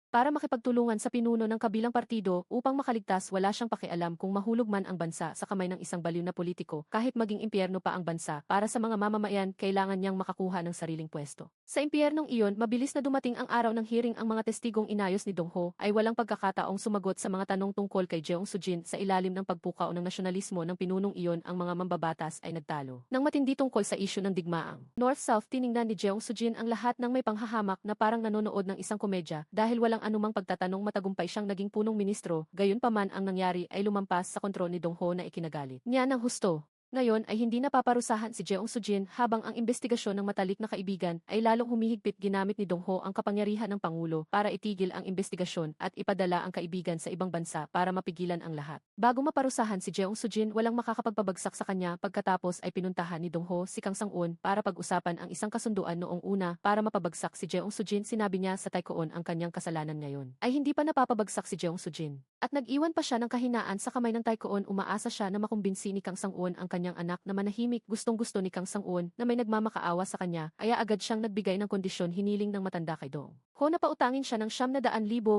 para makipagtulungan sa pinuno ng kabilang partido upang makaligtas. Wala siyang pakialam kung mahulog man ang bansa sa kamay ng isang baliw na politiko. Kahit maging impyerno pa ang bansa para sa mga mamamayan, kailangan niyang makakuha ng sariling pwesto. Sa impyernong iyon, mabilis na dumating ang araw ng hearing. Ang mga testigong inayos ni Dong Ho ay walang pagkakataong sumagot sa mga tanong tungkol kay Jeong Sujin. Sa ilalim ng pagpukaw ng nasyonalismo ng pinunong iyon, ang mga mambabatas ay nagtalo ng matindi tungkol sa isyu ng digmaang North-South. Tiningnan ni Jeong Sujin ang lahat ng may panghahamak na parang nanonood ng isang komedya. Dahil walang anumang pagtatanong, matagumpay siyang naging punong ministro. Gayunpaman, ang nangyari ay lumampas sa kontrol ni Dong Ho na ikinagalit niya ng husto. Ngayon ay hindi napaparusahan si Jeong Sujin habang ang investigasyon ng matalik na kaibigan ay lalong humihigpit. Ginamit ni Dong Ho ang kapangyarihan ng Pangulo para itigil ang investigasyon at ipadala ang kaibigan sa ibang bansa para mapigilan ang lahat. Bago maparusahan si Jeong Sujin, walang makakapagpabagsak sa kanya. Pagkatapos ay pinuntahan ni Dong Ho si Kang Sang-won para pag-usapan ang isang kasunduan. Noong una, para mapabagsak si Jeong Sujin, sinabi niya sa taikoon ang kanyang kasalanan. Ngayon ay hindi pa napapabagsak si Jeong Sujin at nag-iwan pa siya ng kahinaan sa kamay ng taikoon. Umaasa siya na makumbinsi ni Kang Sang-won ang kanyang kanyang anak na manahimik. Gustong-gusto ni Kang Sang-un na may nagmamakaawa sa kanya, kaya agad siyang nagbigay ng kondisyon hiniling ng matanda kay Dong Ho na pautangin siya ng 900,000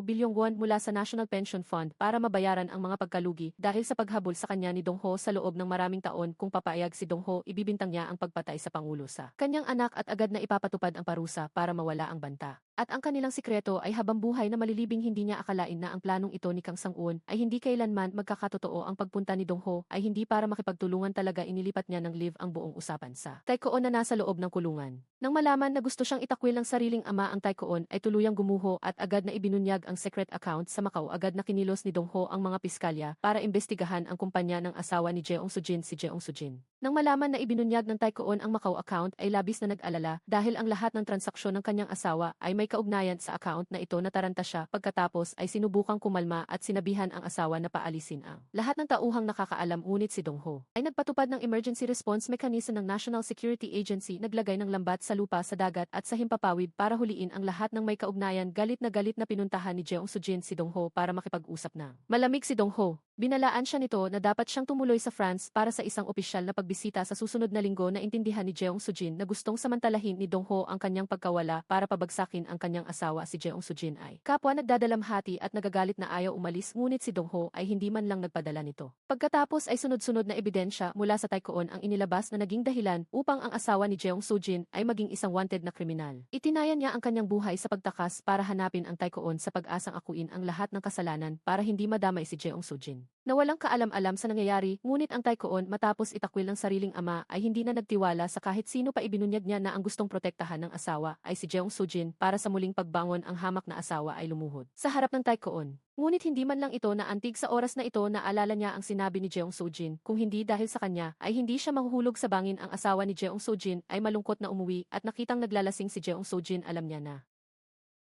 bilyong won mula sa National Pension Fund para mabayaran ang mga pagkalugi dahil sa paghabol sa kanya ni Dong Ho sa loob ng maraming taon. Kung papayag si Dong Ho, ibibintang niya ang pagpatay sa pangulo sa kanyang anak at agad na ipapatupad ang parusa para mawala ang banta. At ang kanilang sikreto ay habang buhay na malilibing hindi niya akalain na ang planong ito ni Kang Sang-un ay hindi kailanman magkakatotoo. Ang pagpunta ni Dong Ho ay hindi para makipagtulungan, talaga inilipat niya ng live ang buong usapan sa Taekoon na nasa loob ng kulungan. Nang malaman na gusto siyang itakwil ng sariling ama ang Taekoon ay tuluyang gumuho at agad na ibinunyag ang secret account sa Macau. Agad na kinilos ni Dong Ho ang mga piskalya para imbestigahan ang kumpanya ng asawa ni Jeong Sujin, si Jeong Sujin. Nang malaman na ibinunyag ng Taekoon ang Macau account ay labis na nag-alala dahil ang lahat ng transaksyon ng kanyang asawa ay may kaugnayan sa account na ito. Nataranta siya. Pagkatapos ay sinubukang kumalma at sinabihan ang asawa na paalisin ang lahat ng tauhang nakakaalam, ngunit si Dong Ho ay nagpatupad ng emergency response mechanism ng National Security Agency, naglagay ng lambat sa lupa, sa dagat at sa himpapawid para huliin ang lahat ng may kaugnayan. Galit na pinuntahan ni Jeong Sujin si Dong Ho para makipag-usap na malamig si Dong Ho. Binalaan siya nito na dapat siyang tumuloy sa France para sa isang opisyal na pagbisita sa susunod na linggo. Naintindihan ni Jeong Sujin na gustong samantalahin ni Dong Ho ang kanyang pagkawala para pabagsakin ang kanyang asawa. Si Jeong Sujin ay kapwa nagdadalamhati at nagagalit na ayaw umalis, ngunit si Dong Ho ay hindi man lang nagpadala nito. Pagkatapos ay sunod-sunod na ebidensya mula sa Taekoon ang inilabas na naging dahilan upang ang asawa ni Jeong Sujin ay maging isang wanted na kriminal. Itinayan niya ang kanyang buhay sa pagtakas para hanapin ang Taekoon sa pag-asang akuin ang lahat ng kasalanan para hindi madamay si Jeong Sujin. Na walang kaalam-alam sa nangyayari, ngunit ang Taekoon matapos itakwil ng sariling ama ay hindi na nagtiwala sa kahit sino pa. Ibinunyag niya na ang gustong protektahan ng asawa ay si Jeong Sujin para sa muling pagbangon. Ang hamak na asawa ay lumuhod sa harap ng Taekoon. Ngunit hindi man lang ito naantig sa oras na ito. Naalala niya ang sinabi ni Jeong Sujin, kung hindi dahil sa kanya ay hindi siya mahuhulog sa bangin. Ang asawa ni Jeong Sujin ay malungkot na umuwi at nakitang naglalasing si Jeong Sujin. Alam niya na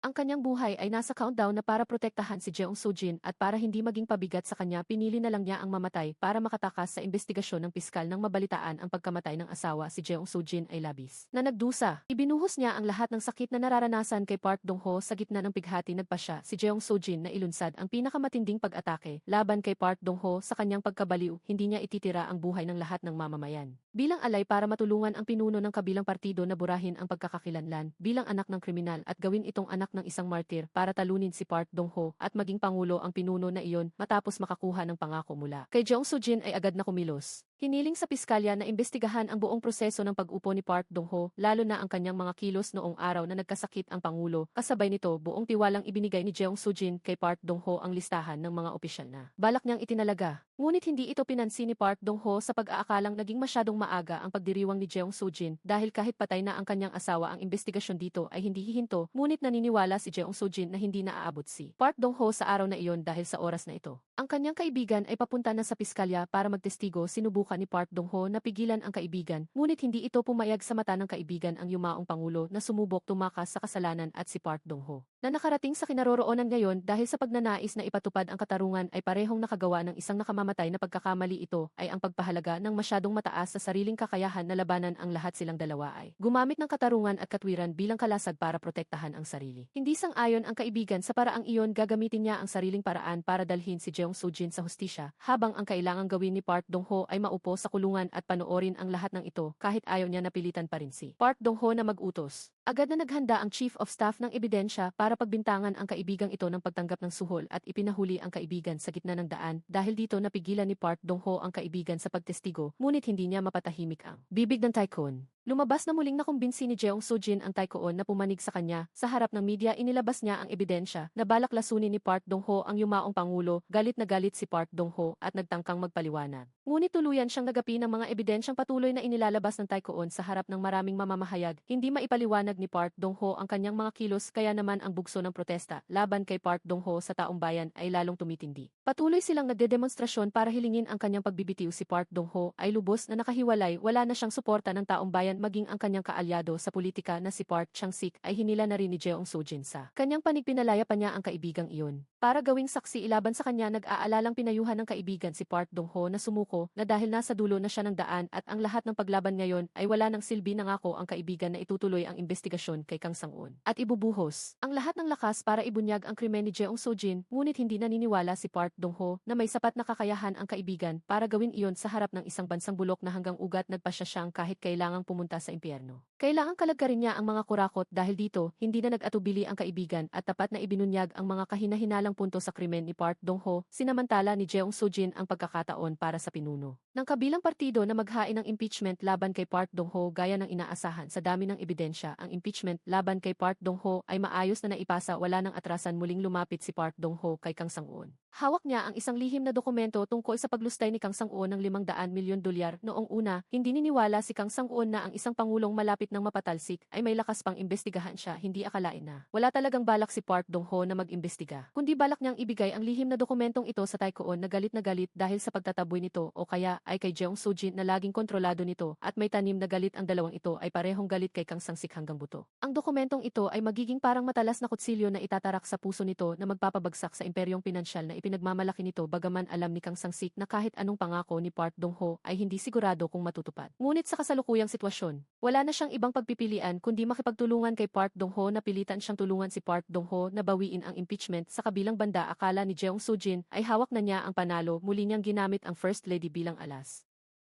ang kanyang buhay ay nasa countdown na para protektahan si Jeong Sujin at para hindi maging pabigat sa kanya, pinili na lang niya ang mamatay para makatakas sa investigasyon ng piskal. Nang mabalitaan ang pagkamatay ng asawa, si Jeong Sujin ay labis na nagdusa. Ibinuhos niya ang lahat ng sakit na nararanasan kay Park Dong Ho. Sa gitna ng pighati nagpasya si Jeong Sujin na ilunsad ang pinakamatinding pag-atake laban kay Park Dong Ho. Sa kanyang pagkabaliw, hindi niya ititira ang buhay ng lahat ng mamamayan. Bilang alay para matulungan ang pinuno ng kabilang partido na burahin ang pagkakakilanlan bilang anak ng kriminal at gawin itong anak ng isang martir para talunin si Park Dong Ho at maging pangulo ang pinuno na iyon matapos makakuha ng pangako mula kay Jeong Sujin ay agad na kumilos. Hiniling sa piskalya na imbestigahan ang buong proseso ng pag-upo ni Park Dong Ho, lalo na ang kanyang mga kilos noong araw na nagkasakit ang pangulo. Kasabay nito, buong tiwalang ibinigay ni Jeong Sujin kay Park Dong Ho ang listahan ng mga opisyal na balak niyang itinalaga. Ngunit hindi ito pinansin ni Park Dong Ho sa pag-aakalang naging masyadong maaga ang pagdiriwang ni Jeong Sujin dahil kahit patay na ang kanyang asawa, ang investigasyon dito ay hindi hihinto. Ngunit naniniwala si Jeong Sujin na hindi naaabot si Park Dong Ho sa araw na iyon dahil sa oras na ito. Ang kanyang kaibigan ay papunta na sa piskalya para magtestigo. Sinubukan ni Park Dong Ho na pigilan ang kaibigan, ngunit hindi ito pumayag. Sa mata ng kaibigan ang yumaong pangulo na sumubok tumakas sa kasalanan at si Park Dong Ho na nakarating sa kinaroroonan ngayon dahil sa pagnanais na ipatupad ang katarungan ay parehong nakagawa ng isang nakamamatay na pagkakamali. Ito ay ang pagpahalaga ng masyadong mataas sa sariling kakayahan na labanan ang lahat. Silang dalawa ay gumamit ng katarungan at katwiran bilang kalasag para protektahan ang sarili. Hindi sang-ayon ang kaibigan sa paraang iyon. Gagamitin niya ang sariling paraan para dalhin si Jeong Sujin sa hustisya, habang ang kailangang gawin ni Park Dong Ho ay maupo sa kulungan at panoorin ang lahat ng ito. Kahit ayaw niya, napilitan pa rin si Park Dong Ho na mag-utos. Agad na naghanda ang Chief of Staff ng ebidensya para pagbintangan ang kaibigang ito ng pagtanggap ng suhol at ipinahuli ang kaibigan sa gitna ng daan. Dahil dito napigilan ni Park Dong Ho ang kaibigan sa pagtestigo, ngunit hindi niya mapatahimik ang bibig ng Taekoon. Lumabas na muling nakumbinsi ni Jeong Sujin ang Taekoon na pumanig sa kanya. Sa harap ng media inilabas niya ang ebidensya na balak lasunin ni Park Dong Ho ang yumaong pangulo. Galit na galit si Park Dong Ho at nagtangkang magpaliwanag. Ngunit tuluyan siyang nagapi ng mga ebidensyang patuloy na inilalabas ng Taekoon sa harap ng maraming mamamahayag. Hindi maipaliwanag ni Park Dong Ho ang kanyang mga kilos, kaya naman ang bugso ng protesta laban kay Park Dong Ho sa taong bayan ay lalong tumitindi. Patuloy silang nagdedemonstrasyon para hilingin ang kanyang pagbibitiw. Si Park Dong Ho ay lubos na nakahiwalay, wala na siyang suporta ng taong bayan, maging ang kanyang kaalyado sa politika na si Park Chang-sik ay hinila na rin ni Jeong Sujin. Sa kanyang panigpinalaya pa niya ang kaibigang iyon para gawing saksi ilaban sa kanya. Nag-aalalang pinayuhan ng kaibigan si Park Dong Ho na sumuko na dahil nasa dulo na siya ng daan at ang lahat ng paglaban ngayon ay wala ng silbi. Nangako ang kaibigan na itutuloy ang investigasyon investigasyon kay Kang Sang-un at ibubuhos ang lahat ng lakas para ibunyag ang krimen ni Jeong Soo-jin, ngunit hindi naniniwala si Park Dong-ho na may sapat na kakayahan ang kaibigan para gawin iyon sa harap ng isang bansang bulok na hanggang ugat nagpasya siyang kahit kailangang pumunta sa impyerno. Kailangang kalagkarin niya ang mga kurakot dahil dito hindi na nag-atubili ang kaibigan at tapat na ibinunyag ang mga kahina-hinalang punto sa krimen ni Park Dong-ho, sinamantala ni Jeong Soo-jin ang pagkakataon para sa pinuno ng kabilang partido na maghain ng impeachment laban kay Park Dong-ho gaya ng inaasahan sa dami ng ebidensya. Ang impeachment laban kay Park Dong-ho ay maayos na naipasa, wala nang atrasan. Muling lumapit si Park Dong-ho kay Kang Sang-un. Hawak niya ang isang lihim na dokumento tungkol sa paglustay ni Kang Sang-un ng 500 milyon dolyar. Noong una, hindi niniwala si Kang Sang-un na ang isang pangulong malapit ng mapatalsik ay may lakas pang imbestigahan siya. Hindi akalain na wala talagang balak si Park Dong-ho na mag-imbestiga, kundi balak niyang ibigay ang lihim na dokumentong ito sa Taekwon na galit dahil sa pagtataboy nito, o kaya ay kay Jeong Soo-jin na laging kontrolado nito, at may tanim na galit ang dalawang ito ay parehong galit kay Kang Sang-sik hanggang buto. Ang dokumentong ito ay magiging parang matalas na kutsilyo na itatarak sa puso nito na magpapabagsak sa imperyong pinansyal na ipinagmamalaki nito, bagaman alam ni Kang Sang-sik na kahit anong pangako ni Park Dong-ho ay hindi sigurado kung matutupad. Ngunit sa kasalukuyang sitwasyon, wala na siyang ibang pagpipilian kundi makipagtulungan kay Park Dong-ho na pilitan siyang tulungan si Park Dong-ho na bawiin ang impeachment. Sa kabilang banda, akala ni Jeong Soo-jin ay hawak na niya ang panalo, muli niyang ginamit ang First Lady bilang alas.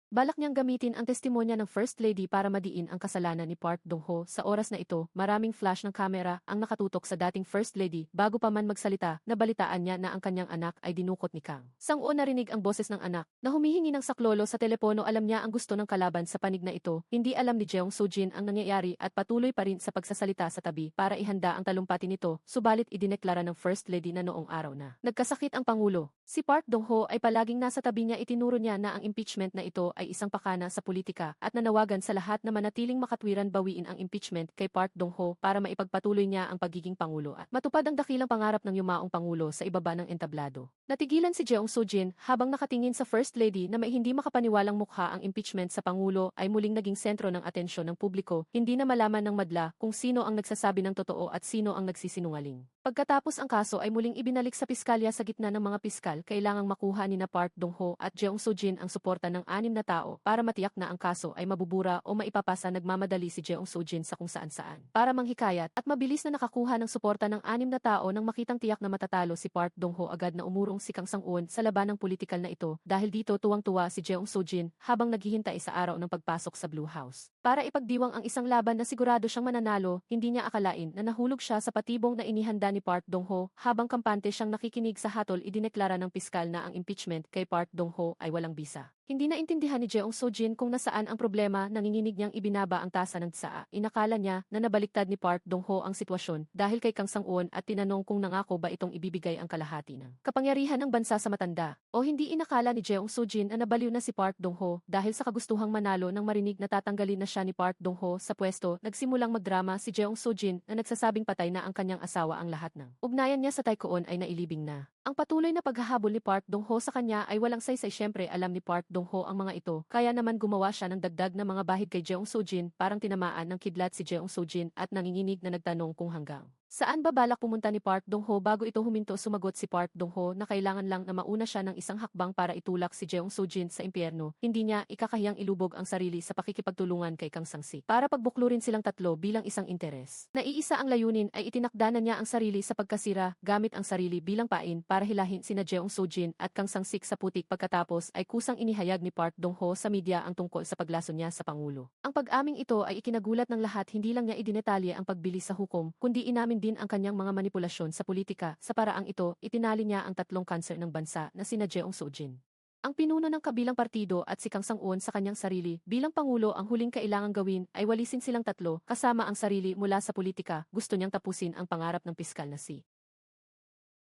Balak niyang gamitin ang testimonya ng First Lady para madiin ang kasalanan ni Park Dong-ho. Sa oras na ito, maraming flash ng kamera ang nakatutok sa dating First Lady. Bago pa man magsalita, nabalitaan niya na ang kanyang anak ay dinukot ni Kang Sang-un. Narinig ang boses ng anak na humihingi ng saklolo sa telepono. Alam niya ang gusto ng kalaban sa panig na ito. Hindi alam ni Jeong Soo-jin ang nangyayari at patuloy pa rin sa pagsasalita sa tabi para ihanda ang talumpati nito. Subalit idineklara ng First Lady na noong araw na nagkasakit ang Pangulo, si Park Dong-ho ay palaging nasa tabi niya. Itinuro niya na ang impeachment na ito ay isang pakana sa politika at nanawagan sa lahat na manatiling makatwiran bawiin ang impeachment kay Park Dong-ho para maipagpatuloy niya ang pagiging Pangulo at matupad ang dakilang pangarap ng yumaong Pangulo sa ibaba ng entablado. Natigilan si Jeong Soo-jin habang nakatingin sa First Lady na may hindi makapaniwalang mukha. Ang impeachment sa Pangulo ay muling naging sentro ng atensyon ng publiko. Hindi na malaman ng madla kung sino ang nagsasabi ng totoo at sino ang nagsisinungaling. Pagkatapos ang kaso ay muling ibinalik sa piskalya sa gitna ng mga piskal. Kailangang makuha ni na Park Dong-ho at Jeong Soo-jin ang suporta ng 6 na tao para matiyak na ang kaso ay mabubura o maipapasa. Nagmamadali si Jeong Soo-jin sa kung saan-saan para manghikayat at mabilis na nakakuha ng suporta ng 6 na tao. Nang makitang tiyak na matatalo si Park Dong-ho, agad na umurong si Kang Sang-un sa labanang politikal na ito. Dahil dito tuwang-tuwa si Jeong Soo-jin habang naghihintay sa araw ng pagpasok sa Blue House para ipagdiwang ang isang laban na sigurado siyang mananalo. Hindi niya akalain na nahulog siya sa patibong na inihanda ni Park Dong-ho. Habang kampante siyang nakikinig sa hatol, idineklara ng piskal na ang impeachment kay Park Dong-ho ay walang bisa. Hindi naintindihan ni Jeong Soo-jin kung nasaan ang problema. Nanginginig niyang ibinaba ang tasa ng tsaa. Inakala niya na nabaliktad ni Park Dong-ho ang sitwasyon dahil kay Kang Sang-un at tinanong kung nangako ba itong ibibigay ang kalahati ng kapangyarihan ng bansa sa matanda. O hindi inakala ni Jeong Soo-jin na nabaliw na si Park Dong-ho dahil sa kagustuhang manalo. Nang marinig na tatanggalin na siya ni Park Dong-ho sa pwesto, nagsimulang magdrama si Jeong Soo-jin na nagsasabing patay na ang kanyang asawa. Ang lahat ng ugnayan niya sa Taekwon ay nailibing na. Ang patuloy na paghahabol ni Park Dong-ho sa kanya ay walang saysay. Siyempre alam ni Park Dong-ho ang mga ito, kaya naman gumawa siya ng dagdag na mga bahid kay Jeong Soo-jin. Parang tinamaan ng kidlat si Jeong Soo-jin at nanginginig na nagtanong kung hanggang saan ba balak pumunta ni Park Dong-ho. Bago ito huminto, sumagot si Park Dong-ho na kailangan lang na mauna siya ng isang hakbang para itulak si Jeong Soo-jin sa impyerno. Hindi niya ikakahiyang ilubog ang sarili sa pakikipagtulungan kay Kang Sang-sik para pagbuklurin silang tatlo bilang isang interes. Naiisa ang layunin ay itinakda na niya ang sarili sa pagkasira gamit ang sarili bilang pain para hilahin sina Jeong Soo-jin at Kang Sang-sik sa putik. Pagkatapos ay kusang inihayag ni Park Dong-ho sa media ang tungkol sa paglason niya sa Pangulo. Ang pag-aming ito ay ikinagulat ng lahat. Hindi lang niya idinetalye ang pagbili sa hukom, kundi inamin din ang kanyang mga manipulasyon sa politika. Sa paraang ito, itinali niya ang tatlong kanser ng bansa na sina Jeong Soo-jin, ang pinuno ng kabilang partido, at si Kang Sang-un sa kanyang sarili. Bilang Pangulo, ang huling kailangang gawin ay walisin silang tatlo kasama ang sarili mula sa politika. Gusto niyang tapusin ang pangarap ng piskal na si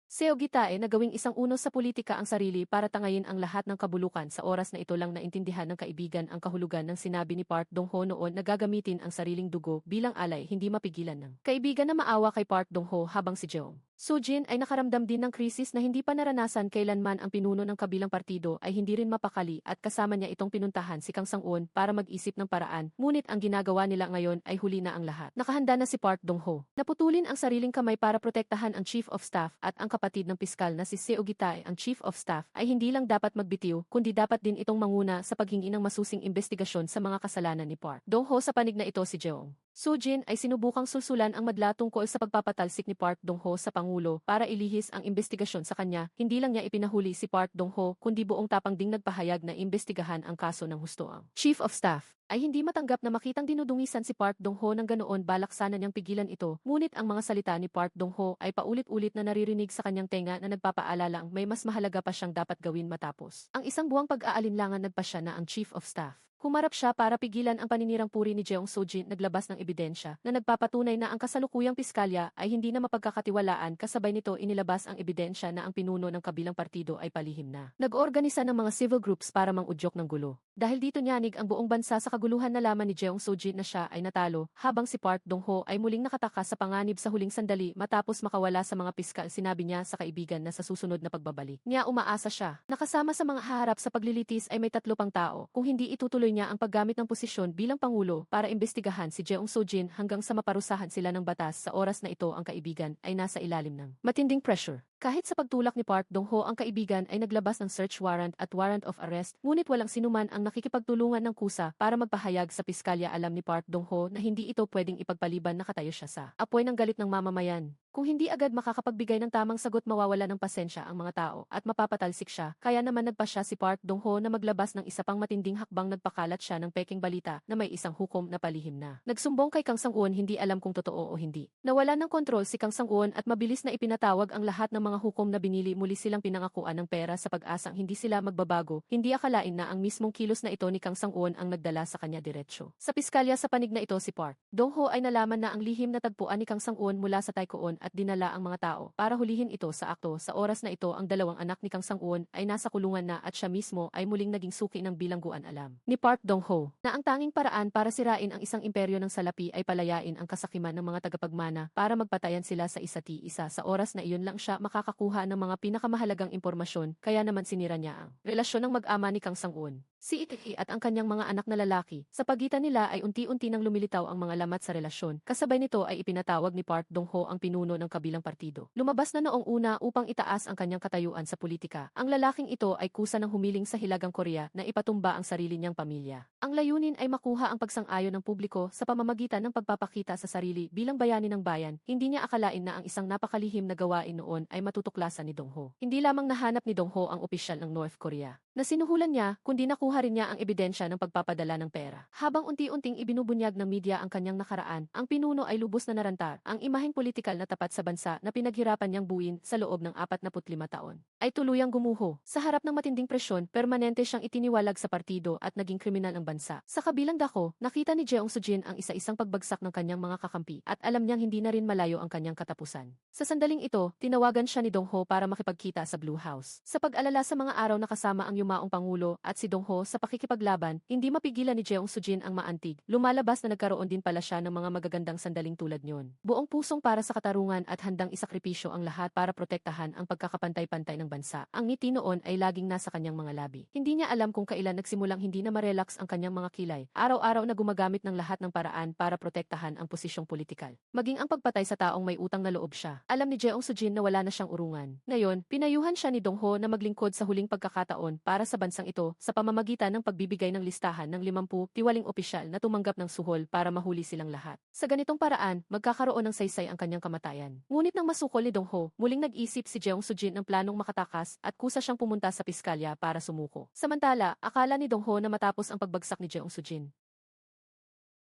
Seo Gi-tae na gawing isang unos sa politika ang sarili para tangayin ang lahat ng kabulukan. Sa oras na ito lang naintindihan ng kaibigan ang kahulugan ng sinabi ni Park Dong-ho noon na gagamitin ang sariling dugo bilang alay. Hindi mapigilan ng kaibigan na maawa kay Park Dong-ho habang si Jeong Soo-jin ay nakaramdam din ng krisis na hindi pa naranasan kailanman. Ang pinuno ng kabilang partido ay hindi rin mapakali at kasama niya itong pinuntahan si Kang Sang-un para mag-isip ng paraan. Ngunit ang ginagawa nila ngayon ay huli na ang lahat. Nakahanda na si Park Dong-ho. Naputulin ang sariling kamay para protektahan ang Chief of Staff at ang kapatid ng piskal na si Seo Gi-tae. Ang Chief of Staff ay hindi lang dapat magbitiw, kundi dapat din itong manguna sa paghingi ng masusing investigasyon sa mga kasalanan ni Park Dong-ho. Sa panig na ito, si Jeong Soo-jin ay sinubukang sulsulan ang madla tungkol sa pagpapatalsik ni Park Dong-ho sa Pangulo para ilihis ang investigasyon sa kanya. Hindi lang niya ipinahuli si Park Dong-ho kundi buong tapang ding nagpahayag na imbestigahan ang kaso ng husto. Ang Chief of Staff ay hindi matanggap na makitang dinudungisan si Park Dong-ho ng ganoon, balak sana niyang pigilan ito. Ngunit ang mga salita ni Park Dong-ho ay paulit-ulit na naririnig sa kanyang tenga na nagpapaalalang may mas mahalaga pa siyang dapat gawin matapos ang isang buwang pag-aalinlangan. Nagpasya na ang Chief of Staff. Humarap siya para pigilan ang paninirang puri ni Jeong Soo-jin. Naglabas ng ebidensya na nagpapatunay na ang kasalukuyang piskalya ay hindi na mapagkakatiwalaan. Kasabay nito inilabas ang ebidensya na ang pinuno ng kabilang partido ay palihim na nag-oorganisa ng mga civil groups para mangudyok ng gulo. Dahil dito nyanig ang buong bansa sa kaguluhan. Nalaman ni Jeong Soo-jin na siya ay natalo, habang si Park Dong-ho ay muling nakataka sa panganib sa huling sandali matapos makawala sa mga piskal. Sinabi niya sa kaibigan na sa susunod na pagbabalik niya umaasa siya. Nakasama sa mga haharap sa paglilitis ay may 3 pang tao. Kung hindi itutuloy niya ang paggamit ng posisyon bilang Pangulo para imbestigahan si Jeong Soo-jin hanggang sa maparusahan sila ng batas, sa oras na ito ang kaibigan ay nasa ilalim ng matinding pressure. Kahit sa pagtulak ni Park Dong-ho, ang kaibigan ay naglabas ng search warrant at warrant of arrest, ngunit walang sinuman ang nakikipagtulungan ng kusa para magpahayag sa piskalya. Alam ni Park Dong-ho na hindi ito pwedeng ipagpaliban. Nakatayo siya sa apoy ng galit ng mamamayan. Kung hindi agad makakapagbigay ng tamang sagot, mawawala ng pasensya ang mga tao at mapapatalsik siya. Kaya naman nagpasya si Park Dong-ho na maglabas ng isa pang matinding hakbang. Nagpakalat siya ng peking balita na may isang hukom na palihim na nagsumbong kay Kang Sang-won. Hindi alam kung totoo o hindi. Nawala ng kontrol si Kang Sang-won at mabilis na ipinatawag ang lahat ng mga hukom na binili. Muli silang pinangakuan ng pera sa pag-asang hindi sila magbabago. Hindi akalain na ang mismong kilos na ito ni Kang Sang-won ang nagdala sa kanya diretsyo sa piskalya. Sa panig na ito, si Park Dong-ho ay nalaman na ang lihim na tagpuan ni Kang Sang-won mula sa Taekwon at dinala ang mga tao para hulihin ito sa akto. Sa oras na ito, ang 2 anak ni Kang Sang-won ay nasa kulungan na at siya mismo ay muling naging suki ng bilangguan. Alam ni Park Dong-ho na ang tanging paraan para sirain ang isang imperyo ng salapi ay palayain ang kasakiman ng mga tagapagmana para magpatayan sila sa isa't isa. Sa oras na iyon lang siya makakakuha ng mga pinakamahalagang impormasyon, kaya naman sinira niya ang relasyon ng mag-ama ni Kang Sang-won, si Itiki, at ang kanyang mga anak na lalaki. Sa pagitan nila ay unti-unti nang lumilitaw ang mga lamat sa relasyon. Kasabay nito ay ipinatawag ni Park Dong-ho ang pinuno ng kabilang partido. Lumabas na noong una upang itaas ang kanyang katayuan sa politika. Ang lalaking ito ay kusa ng humiling sa Hilagang Korea na ipatumba ang sarili niyang pamilya. Ang layunin ay makuha ang pagsang-ayon ng publiko sa pamamagitan ng pagpapakita sa sarili bilang bayani ng bayan. Hindi niya akalain na ang isang napakalihim na gawain noon ay matutuklasan ni Dong-ho. Hindi lamang nahanap ni Dong-ho ang opisyal ng North Korea na sinuhulan niya, kundi nakuha rin niya ang ebidensya ng pagpapadala ng pera. Habang unti-unting ibinubunyag ng media ang kanyang nakaraan, ang pinuno ay lubos na narantar. Ang imaheng politikal na tapat sa bansa na pinaghirapan niyang buuin sa loob ng 45 taon ay tuluyang gumuho. Sa harap ng matinding presyon, permanente siyang itiniwalag sa partido at naging kriminal ang bansa. Sa kabilang dako, nakita ni Jeong Soo-jin ang isa-isang pagbagsak ng kanyang mga kakampi at alam niyang hindi na rin malayo ang kanyang katapusan. Sa sandaling ito, tinawagan siya ni Dong-ho para makipagkita sa Blue House. Sa pag-alala sa mga araw na kasama ang yumaong Pangulo at si Dong-ho sa pakikipaglaban, hindi mapigilan ni Jeong Soo-jin ang maantig. Lumalabas na nagkaroon din pala siya ng mga magagandang sandaling tulad niyon. Buong pusong para sa katarungan at handang isakripisyo ang lahat para protektahan ang pagkakapantay-pantay ng bansa. Ang ngiti noon ay laging nasa kanyang mga labi. Hindi niya alam kung kailan nagsimulang hindi na marelax ang kanyang mga kilay. Araw-araw na gumagamit ng lahat ng paraan para protektahan ang posisyong politikal. Maging ang pagpatay sa taong may utang na loob siya. Alam ni Jeong Soo-jin na wala na siyang urungan. Ngayon, pinayuhan siya ni Dong-ho na maglingkod sa huling pagkakataon para sa bansang ito sa pamamagitan ng pagbibigay ng listahan ng 50 tiwaling opisyal na tumanggap ng suhol para mahuli silang lahat. Sa ganitong paraan, magkakaroon ng saysay ang kanyang kamatayan. Ngunit nang masukol ni Dong-ho, muling nag-isip si Jeong Soo-jin ng planong makatakas at kusa siyang pumunta sa piskalya para sumuko. Samantala, akala ni Dong-ho na matapos ang pagbagsak ni Jeong Soo-jin,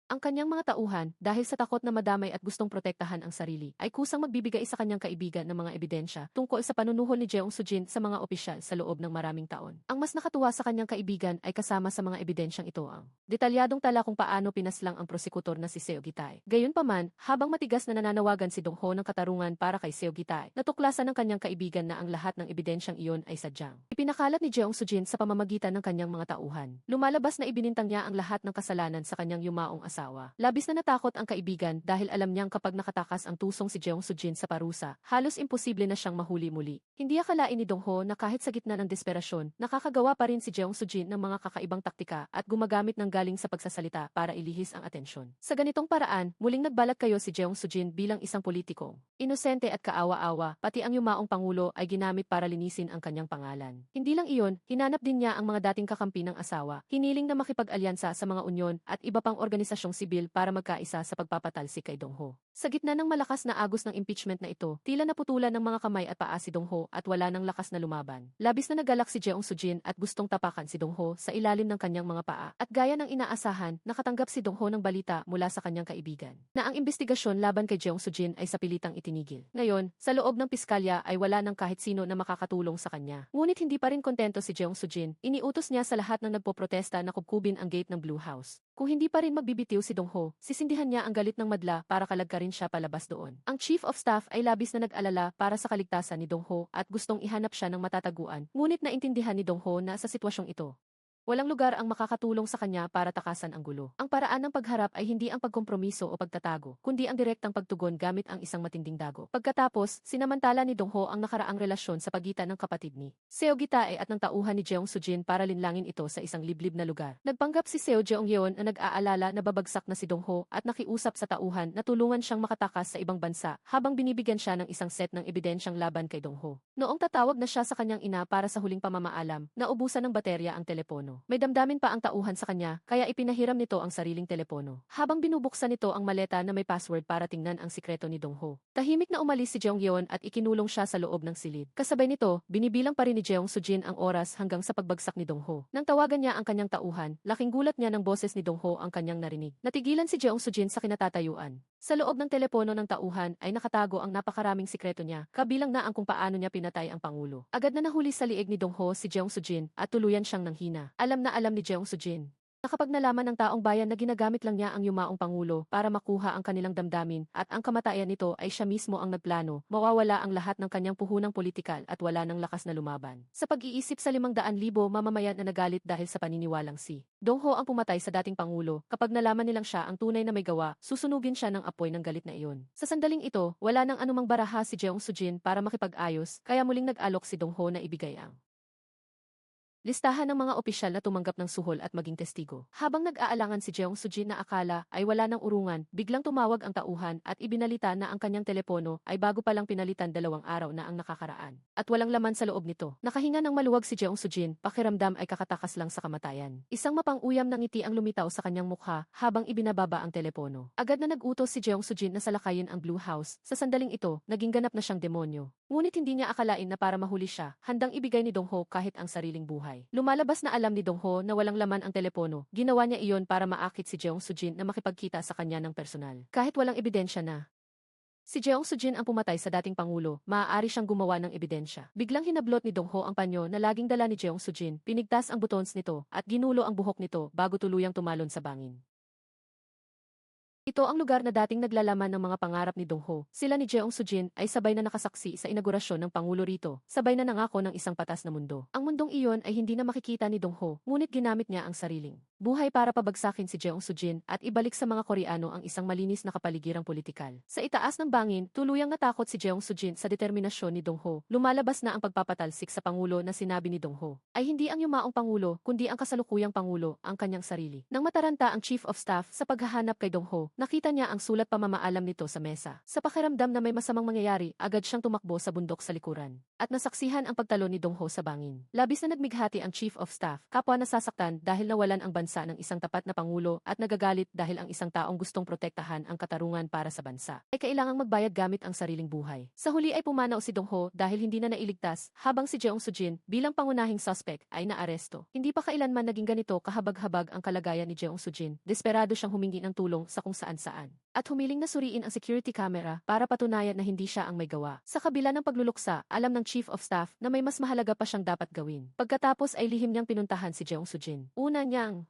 ang kanyang mga tauhan, dahil sa takot na madamay at gustong protektahan ang sarili, ay kusang magbibigay sa kanyang kaibigan ng mga ebidensya tungkol sa panunuhol ni Jeong Soo-jin sa mga opisyal sa loob ng maraming taon. Ang mas nakatuwa sa kanyang kaibigan ay kasama sa mga ebidensyang ito ang detalyadong tala kung paano pinaslang ang prosekutor na si Seo Gi-tae. Gayunpaman, habang matigas na nananawagan si Dong-ho ng katarungan para kay Seo Gi-tae, natuklasan ng kanyang kaibigan na ang lahat ng ebidensyang iyon ay sadyang ipinakalat ni Jeong Soo-jin sa pamamagitan ng kanyang mga tauhan. Lumalabas na ibinintang niya ang lahat ng kasalanan sa kanyang yumaong asawa. Labis na natakot ang kaibigan dahil alam niyang kapag nakatakas ang tusong si Jeong Soo-jin sa parusa, halos imposible na siyang mahuli muli. Hindi akalain ni Dong-ho na kahit sa gitna ng desperasyon, nakakagawa pa rin si Jeong Soo-jin ng mga kakaibang taktika at gumagamit ng galing sa pagsasalita para ilihis ang atensyon. Sa ganitong paraan, muling nagbalag kayo si Jeong Soo-jin bilang isang politiko inosente at kaawa-awa, pati ang yumaong pangulo ay ginamit para linisin ang kanyang pangalan. Hindi lang iyon, hinanap din niya ang mga dating kakampi ng asawa, hiniling na makipag-alyansa sa mga unyon at iba pang organisasyon investigasyong sibil para magkaisa sa pagpapatalsik kay Dong-ho. Sa gitna ng malakas na agos ng impeachment na ito, tila naputulan ng mga kamay at paa si Dong-ho at wala ng lakas na lumaban. Labis na nagalak si Jeong Soo-jin at gustong tapakan si Dong-ho sa ilalim ng kanyang mga paa. At gaya ng inaasahan, nakatanggap si Dong-ho ng balita mula sa kanyang kaibigan na ang investigasyon laban kay Jeong Soo-jin ay sa pilitang itinigil. Ngayon, sa loob ng piskalya ay wala ng kahit sino na makakatulong sa kanya. Ngunit hindi pa rin kontento si Jeong Soo-jin, iniutos niya sa lahat ng nagpoprotesta na kubkubin ang gate ng Blue House. Kung hindi pa rin magbibitiw si Dong-ho, sisindihan niya ang galit ng madla para kalagkarin siya palabas doon. Ang Chief of Staff ay labis na nag-alala para sa kaligtasan ni Dong-ho at gustong ihanap siya ng matataguan, ngunit naintindihan ni Dong-ho na sa sitwasyong ito, walang lugar ang makakatulong sa kanya para takasan ang gulo. Ang paraan ng pagharap ay hindi ang pagkompromiso o pagtatago, kundi ang direktang pagtugon gamit ang isang matinding dago. Pagkatapos, sinamantala ni Dong-ho ang nakaraang relasyon sa pagitan ng kapatid ni Seo Gitae at ng tauhan ni Jeong Soo-jin para linlangin ito sa isang liblib na lugar. Nagpanggap si Seo Jeong-yeon na nag-aalala na babagsak na si Dong-ho at nakiusap sa tauhan na tulungan siyang makatakas sa ibang bansa habang binibigyan siya ng isang set ng ebidensyang laban kay Dong-ho. Noong tatawag na siya sa kanyang ina para sa huling pamamaalam, naubusan ng baterya ang telepono. May damdamin pa ang tauhan sa kanya, kaya ipinahiram nito ang sariling telepono. Habang binubuksan nito ang maleta na may password para tingnan ang sikreto ni Dong-ho. Tahimik na umalis si Jeong-yeon at ikinulong siya sa loob ng silid. Kasabay nito, binibilang pa rin ni Jeong Soo-jin ang oras hanggang sa pagbagsak ni Dong-ho. Nang tawagan niya ang kanyang tauhan, laking gulat niya ng boses ni Dong-ho ang kanyang narinig. Natigilan si Jeong Soo-jin sa kinatatayuan. Sa loob ng telepono ng tauhan ay nakatago ang napakaraming sikreto niya, kabilang na ang kung paano niya pinatay ang pangulo. Agad na nahuli sa liig ni Dong-ho si Jeong Soo-jin at tuluyan siyang nanghina. Alam ni Jeong Soo-jin na kapag nalaman ng taong bayan na ginagamit lang niya ang yumaong pangulo para makuha ang kanilang damdamin at ang kamatayan nito ay siya mismo ang nagplano, mawawala ang lahat ng kanyang puhunang politikal at wala ng lakas na lumaban. Sa pag-iisip sa 500,000 mamamayan na nagalit dahil sa paniniwalang si Dong-ho ang pumatay sa dating pangulo, kapag nalaman nilang siya ang tunay na may gawa, susunugin siya ng apoy ng galit na iyon. Sa sandaling ito, wala nang anumang baraha si Jeong Soo-jin para makipag-ayos, kaya muling nag-alok si Dong-ho na ibigay ang listahan ng mga opisyal na tumanggap ng suhol at maging testigo. Habang nag-aalangan si Jeong Soo-jin na akala ay wala ng urungan, biglang tumawag ang tauhan at ibinalita na ang kanyang telepono ay bago palang pinalitan 2 araw na ang nakakaraan. At walang laman sa loob nito. Nakahinga ng maluwag si Jeong Soo-jin, pakiramdam ay kakatakas lang sa kamatayan. Isang mapang-uyam na ngiti ang lumitaw sa kanyang mukha habang ibinababa ang telepono. Agad na nag-utos si Jeong Soo-jin na salakayin ang Blue House. Sa sandaling ito, naging ganap na siyang demonyo. Ngunit hindi niya akalain na para mahuli siya, handang ibigay ni Dong-ho kahit ang sariling buhay. Lumalabas na alam ni Dong-ho na walang laman ang telepono, ginawa niya iyon para maakit si Jeong Soo-jin na makipagkita sa kanya ng personal. Kahit walang ebidensya na si Jeong Soo-jin ang pumatay sa dating pangulo, maaari siyang gumawa ng ebidensya. Biglang hinablot ni Dong-ho ang panyo na laging dala ni Jeong Soo-jin, pinigtas ang buttons nito, at ginulo ang buhok nito bago tuluyang tumalon sa bangin. Ito ang lugar na dating naglalaman ng mga pangarap ni Dong-ho. Sila ni Jeong Soo-jin ay sabay na nakasaksi sa inaugurasyon ng pangulo rito, sabay na nangako ng isang patas na mundo. Ang mundong iyon ay hindi na makikita ni Dong-ho, ngunit ginamit niya ang sariling buhay para pabagsakin si Jeong Soo-jin at ibalik sa mga Koreano ang isang malinis na kapaligirang politikal. Sa itaas ng bangin, tuluyang natakot si Jeong Soo-jin sa determinasyon ni Dong-ho. Lumalabas na ang pagpapatalsik sa pangulo na sinabi ni Dong-ho ay hindi ang yumaong pangulo, kundi ang kasalukuyang pangulo, ang kanyang sarili. Nang mataranta ang Chief of Staff sa paghahanap kay Dong-ho, nakita niya ang sulat pamamaalam nito sa mesa. Sa pakiramdam na may masamang mangyayari, agad siyang tumakbo sa bundok sa likuran. At nasaksihan ang pagtalo ni Dong-ho sa bangin. Labis na nagmighati ang Chief of Staff, kapwa nasasaktan dahil nawalan ang bansa ng isang tapat na pangulo at nagagalit dahil ang isang taong gustong protektahan ang katarungan para sa bansa ay kailangang magbayad gamit ang sariling buhay. Sa huli ay pumanaw si Dong-ho dahil hindi na nailigtas, habang si Jeong Soo-jin bilang pangunahing suspect ay naaresto. Hindi pa kailanman naging ganito kahabag-habag ang kalagayan ni Jeong Soo-jin. Desperado siyang humingi ng tulong sa kung saan-saan at humiling na suriin ang security camera para patunayan na hindi siya ang may gawa. Sa kabila ng pagluluksa, alam ng Chief of Staff na may mas mahalaga pa siyang dapat gawin. Pagkatapos ay lihim niyang pinuntahan si Jeong Soo-jin. Una niyang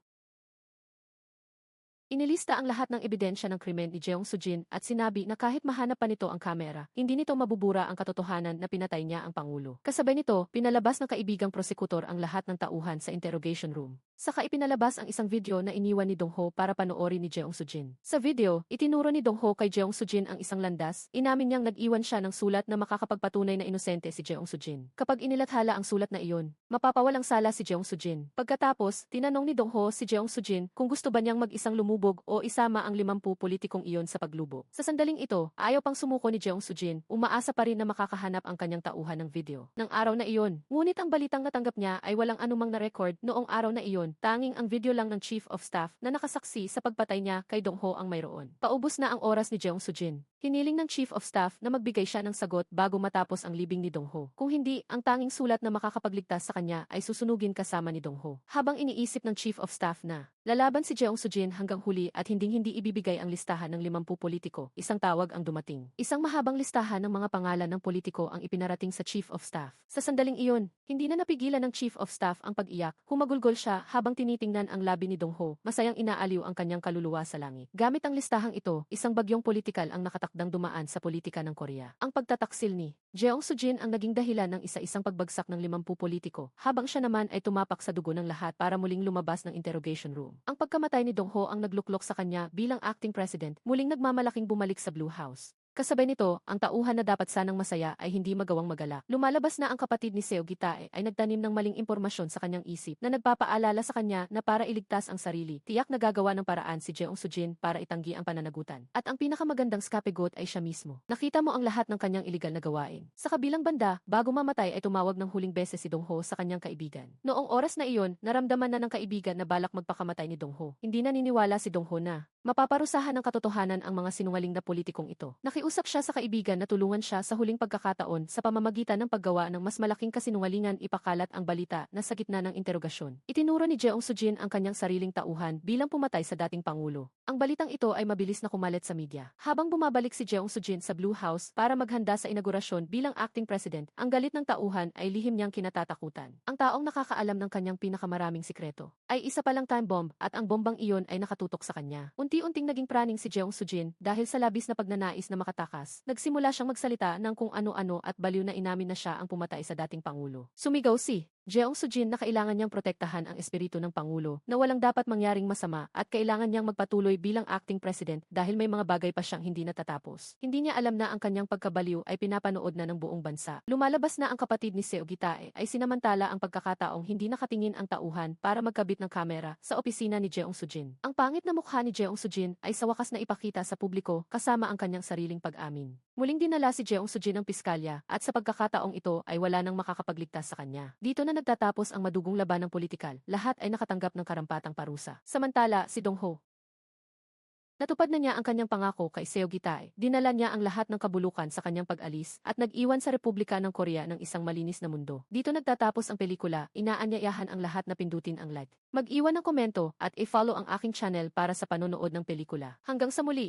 inilista ang lahat ng ebidensya ng krimen ni Jeong Soo-jin at sinabi na kahit mahanap pa nito ang kamera, hindi nito mabubura ang katotohanan na pinatay niya ang pangulo. Kasabay nito, pinalabas ng kaibigang prosekutor ang lahat ng tauhan sa interrogation room. Saka ipinalabas ang isang video na iniwan ni Dong-ho para panoorin ni Jeong Soo-jin. Sa video, itinuro ni Dong-ho kay Jeong Soo-jin ang isang landas, inamin niyang nag-iwan siya ng sulat na makakapagpatunay na inosente si Jeong Soo-jin. Kapag inilathala ang sulat na iyon, mapapawalang sala si Jeong Soo-jin. Pagkatapos, tinanong ni Dong-ho si Jeong Soo-jin kung gusto ba niyang mag-isang lumuwas sumubog o isama ang 50 politikong iyon sa paglubo. Sa sandaling ito, ayaw pang sumuko ni Jeong Sujin, umaasa pa rin na makakahanap ang kanyang tauhan ng video ng araw na iyon. Ngunit ang balitang natanggap niya ay walang anumang na-record noong araw na iyon, tanging ang video lang ng Chief of Staff na nakasaksi sa pagpatay niya kay Dong-ho ang mayroon. Paubos na ang oras ni Jeong Sujin. Hiniling ng Chief of Staff na magbigay siya ng sagot bago matapos ang libing ni Dong-ho. Kung hindi, ang tanging sulat na makakapagligtas sa kanya ay susunugin kasama ni Dong-ho. Habang iniisip ng Chief of Staff na lalaban si Jeong Sujin hanggang huli at hindi ibibigay ang listahan ng 50 politiko, isang tawag ang dumating. Isang mahabang listahan ng mga pangalan ng politiko ang ipinarating sa Chief of Staff. Sa sandaling iyon, hindi na napigilan ng Chief of Staff ang pag-iyak. Humagulgol siya habang tinitingnan ang labi ni Dong-ho, masayang inaaliw ang kanyang kaluluwa sa langit. Gamit ang listahang ito, isang bagyong politikal ang nakatakdang dumaan sa politika ng Korea. Ang pagtataksil ni Jeong Sujin ang naging dahilan ng isa-isang pagbagsak ng 50 politiko, habang siya naman ay tumapak sa dugo ng lahat para muling lumabas ng interrogation room. Ang pagkamatay ni Dong-ho ang nagluklok sa kanya bilang acting president, muling nagmamalaking bumalik sa Blue House. Kasabay nito, ang tauhan na dapat sanang masaya ay hindi magawang magalak. Lumalabas na ang kapatid ni Seo Gitae ay nagtanim ng maling impormasyon sa kanyang isip na nagpapaalala sa kanya na para iligtas ang sarili, tiyak na gagawa ng paraan si Jeong Sujin para itanggi ang pananagutan. At ang pinakamagandang scapegoat ay siya mismo. Nakita mo ang lahat ng kanyang iligal na gawain. Sa kabilang banda, bago mamatay ay tumawag ng huling beses si Dong-ho sa kanyang kaibigan. Noong oras na iyon, naramdaman na ng kaibigan na balak magpakamatay ni Dong-ho. Hindi naniniwala si Dong-ho na mapaparusahan ng katotohanan ang mga sinungaling na politikong ito. Nakiusap siya sa kaibigan na tulungan siya sa huling pagkakataon sa pamamagitan ng paggawa ng mas malaking kasinungalingan ipakalat ang balita na sa gitna ng interogasyon. Itinuro ni Jeong Sujin ang kanyang sariling tauhan bilang pumatay sa dating pangulo. Ang balitang ito ay mabilis na kumalat sa media. Habang bumabalik si Jeong Sujin sa Blue House para maghanda sa inaugurasyon bilang acting president, ang galit ng tauhan ay lihim niyang kinatatakutan. Ang taong nakakaalam ng kanyang pinakamaraming sikreto ay isa palang time bomb at ang bombang iyon ay nakatutok sa kanya. Unti-unting naging praning si Jeong Sujin dahil sa labis na pagnanais na makatakas. Nagsimula siyang magsalita ng kung ano-ano at baliw na inamin na siya ang pumatay sa dating pangulo. Sumigaw si Jeong Sujin na kailangan niyang protektahan ang espiritu ng pangulo na walang dapat mangyaring masama at kailangan niyang magpatuloy bilang acting president dahil may mga bagay pa siyang hindi natatapos. Hindi niya alam na ang kanyang pagkabaliw ay pinapanood na ng buong bansa. Lumalabas na ang kapatid ni Seo Gitae ay sinamantala ang pagkakataong hindi nakatingin ang tauhan para magkabit ng kamera sa opisina ni Jeong Sujin. Ang pangit na mukha ni Jeong Sujin ay sa wakas na ipakita sa publiko kasama ang kanyang sariling pag-amin. Muling dinala si Jeong Sujin ng piskalya at sa pagkakataong ito ay wala nang makakapagligtas sa kanya. Dito na nagtatapos ang madugong labanang politikal, lahat ay nakatanggap ng karampatang parusa. Samantala, si Dong-ho natupad na niya ang kanyang pangako kay Seo Gitae. Dinala niya ang lahat ng kabulukan sa kanyang pag-alis at nag-iwan sa Republika ng Korea ng isang malinis na mundo. Dito nagtatapos ang pelikula, inaanyayahan ang lahat na pindutin ang like. Mag-iwan ng komento at i-follow ang aking channel para sa panonood ng pelikula. Hanggang sa muli!